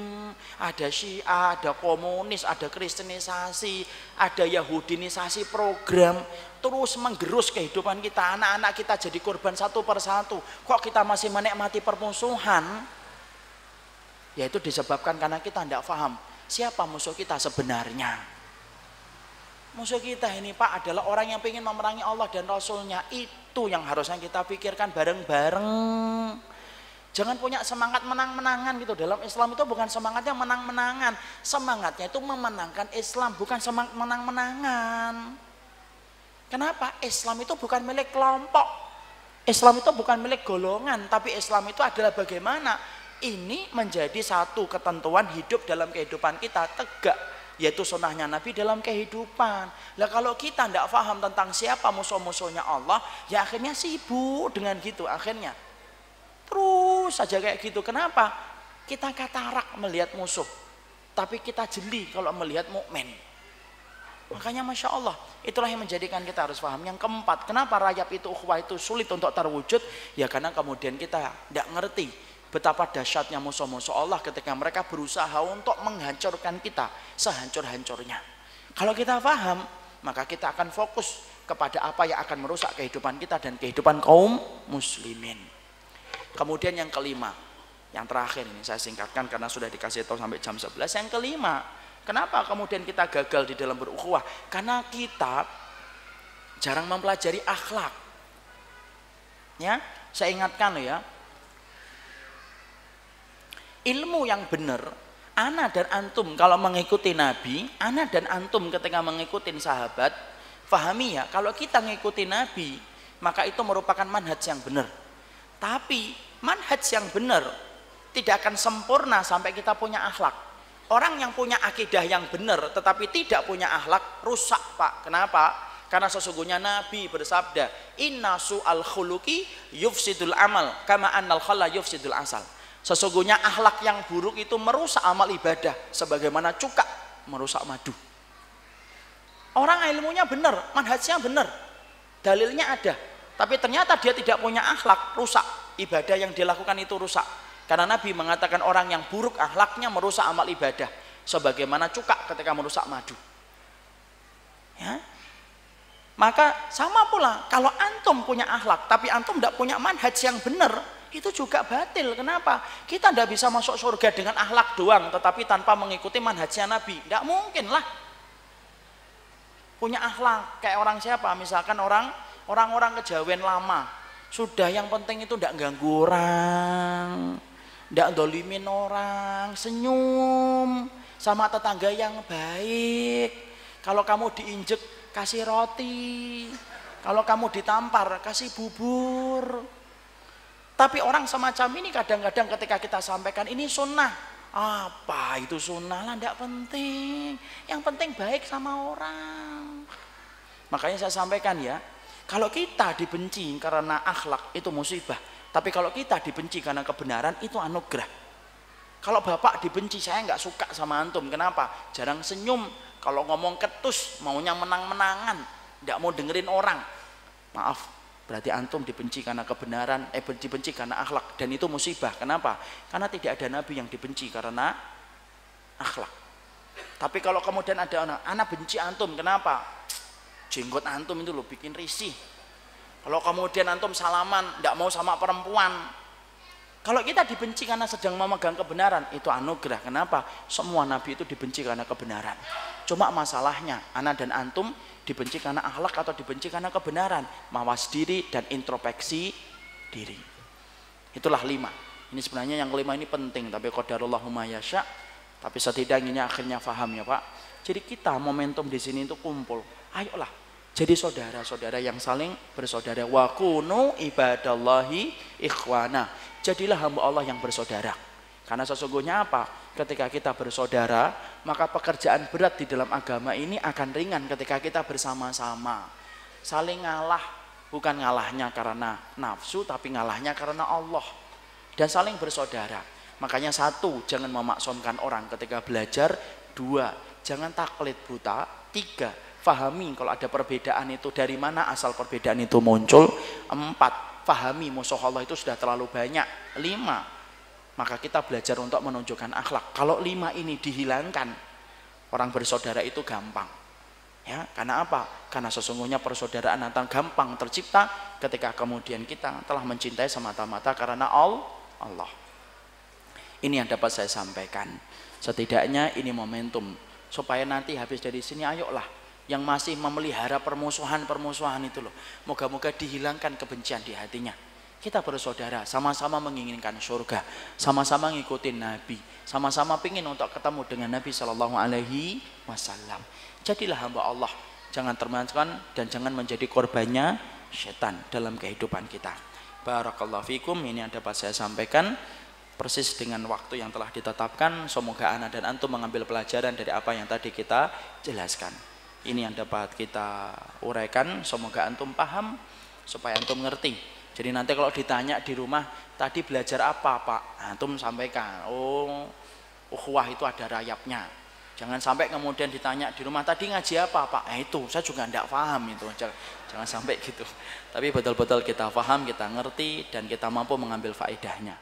ada Syiah, ada komunis, ada kristenisasi, ada yahudinisasi program, terus menggerus kehidupan kita, anak-anak kita jadi korban satu persatu. Kok kita masih menikmati permusuhan? Ya itu disebabkan karena kita tidak paham siapa musuh kita sebenarnya. Musuh kita ini Pak adalah orang yang ingin memerangi Allah dan Rasulnya. Itu yang harusnya kita pikirkan bareng-bareng. Jangan punya semangat menang-menangan gitu. Dalam Islam itu bukan semangatnya menang-menangan. Semangatnya itu memenangkan Islam, bukan semangat menang-menangan. Kenapa? Islam itu bukan milik kelompok. Islam itu bukan milik golongan. Tapi Islam itu adalah bagaimana ini menjadi satu ketentuan hidup dalam kehidupan kita, tegak. Yaitu sunnahnya Nabi dalam kehidupan. Lah kalau kita tidak paham tentang siapa musuh-musuhnya Allah, ya akhirnya sibuk dengan gitu. Akhirnya terus saja kayak gitu. Kenapa? Kita katarak melihat musuh, tapi kita jeli kalau melihat mukmin. Makanya Masya Allah, itulah yang menjadikan kita harus paham. Yang keempat, kenapa rayap itu, ukhuwah itu sulit untuk terwujud? Ya karena kemudian kita tidak ngerti betapa dahsyatnya musuh-musuh Allah ketika mereka berusaha untuk menghancurkan kita sehancur-hancurnya. Kalau kita paham, maka kita akan fokus kepada apa yang akan merusak kehidupan kita dan kehidupan kaum muslimin. Kemudian yang kelima, yang terakhir ini saya singkatkan karena sudah dikasih tahu sampai jam 11. Yang kelima, kenapa kemudian kita gagal di dalam berukhuwah? Karena kita jarang mempelajari akhlak. Ya, saya ingatkan loh ya. Ilmu yang benar, ana dan antum kalau mengikuti Nabi, ana dan antum ketika mengikuti sahabat, fahami ya, kalau kita mengikuti Nabi, maka itu merupakan manhaj yang benar. Tapi manhaj yang benar tidak akan sempurna sampai kita punya akhlak. Orang yang punya akidah yang benar tetapi tidak punya akhlak, rusak Pak. Kenapa? Karena sesungguhnya Nabi bersabda, inna su'al khuluqi yufsidul amal kama annal khalla yufsidul asal. Sesungguhnya akhlak yang buruk itu merusak amal ibadah sebagaimana cuka merusak madu. Orang ilmunya benar, manhajnya benar, dalilnya ada, tapi ternyata dia tidak punya akhlak, rusak. Ibadah yang dilakukan itu rusak. Karena Nabi mengatakan orang yang buruk akhlaknya merusak amal ibadah sebagaimana cuka ketika merusak madu. Ya. Maka sama pula kalau antum punya akhlak tapi antum tidak punya manhaj yang benar, itu juga batil. Kenapa? Kita tidak bisa masuk surga dengan akhlak doang tetapi tanpa mengikuti manhajnya Nabi. Tidak mungkin lah. Punya akhlak kayak orang siapa? Misalkan orang-orang kejawen lama, sudah yang penting itu tidak ganggu orang, tidak dolimin orang, senyum sama tetangga yang baik, Kalau kamu diinjek, kasih roti. Kalau kamu ditampar, kasih bubur. Tapi orang semacam ini kadang-kadang ketika kita sampaikan ini sunnah. Apa itu sunnah lah, tidak penting. Yang penting baik sama orang. Makanya saya sampaikan ya, kalau kita dibenci karena akhlak itu musibah. Tapi kalau kita dibenci karena kebenaran itu anugerah. Kalau bapak dibenci, saya nggak suka sama antum. Kenapa? Jarang senyum. Kalau ngomong ketus, maunya menang-menangan. Tidak mau dengerin orang. Maaf. Berarti antum dibenci karena kebenaran, dibenci karena akhlak, dan itu musibah. Kenapa? Karena tidak ada nabi yang dibenci karena akhlak. Tapi kalau kemudian ada anak benci antum, kenapa? Jenggot antum itu loh bikin risih. Kalau kemudian antum salaman, tidak mau sama perempuan. Kalau kita dibenci karena sedang memegang kebenaran, itu anugerah. Kenapa? Semua nabi itu dibenci karena kebenaran. Cuma masalahnya, ana dan antum dibenci karena akhlak atau dibenci karena kebenaran. Mawas diri dan introspeksi diri. Itulah 5. Ini sebenarnya yang 5 ini penting, tapi qadarullahu ma yasha. Tapi setidaknya akhirnya paham ya Pak. Jadi kita momentum di sini itu kumpul. Ayolah jadi saudara-saudara yang saling bersaudara. Wa kunu ibadallahi ikhwana. Jadilah hamba Allah yang bersaudara. Karena sesungguhnya apa? Ketika kita bersaudara, maka pekerjaan berat di dalam agama ini akan ringan ketika kita bersama-sama. Saling ngalah, bukan ngalahnya karena nafsu, tapi ngalahnya karena Allah. Dan saling bersaudara. Makanya 1, jangan memaksumkan orang ketika belajar. 2, jangan taklid buta. 3, fahami kalau ada perbedaan itu dari mana asal perbedaan itu muncul. 4, fahami musuh Allah itu sudah terlalu banyak. 5, maka kita belajar untuk menunjukkan akhlak. Kalau 5 ini dihilangkan, orang bersaudara itu gampang. Ya, karena apa? Karena sesungguhnya persaudaraan akan gampang tercipta ketika kemudian kita telah mencintai semata-mata karena Allah. Ini yang dapat saya sampaikan. Setidaknya ini momentum supaya nanti habis dari sini ayolah yang masih memelihara permusuhan itu loh. Moga-moga dihilangkan kebencian di hatinya. Kita bersaudara, sama-sama menginginkan surga, sama-sama ngikutin Nabi, sama-sama pingin untuk ketemu dengan Nabi Shallallahu Alaihi Wasallam. Jadilah hamba Allah, jangan termakan dan jangan menjadi korbannya setan dalam kehidupan kita. Barakallahu fikum, ini yang dapat saya sampaikan persis dengan waktu yang telah ditetapkan. Semoga ana dan antum mengambil pelajaran dari apa yang tadi kita jelaskan. Ini yang dapat kita uraikan, semoga antum paham supaya antum ngerti. Jadi nanti kalau ditanya di rumah, tadi belajar apa Pak? Antum sampaikan, ukhuwah itu ada rayapnya. Jangan sampai kemudian ditanya di rumah, tadi ngaji apa Pak? Itu saya juga tidak paham itu. Jangan sampai gitu. Tapi betul-betul kita paham, kita ngerti, dan kita mampu mengambil faedahnya.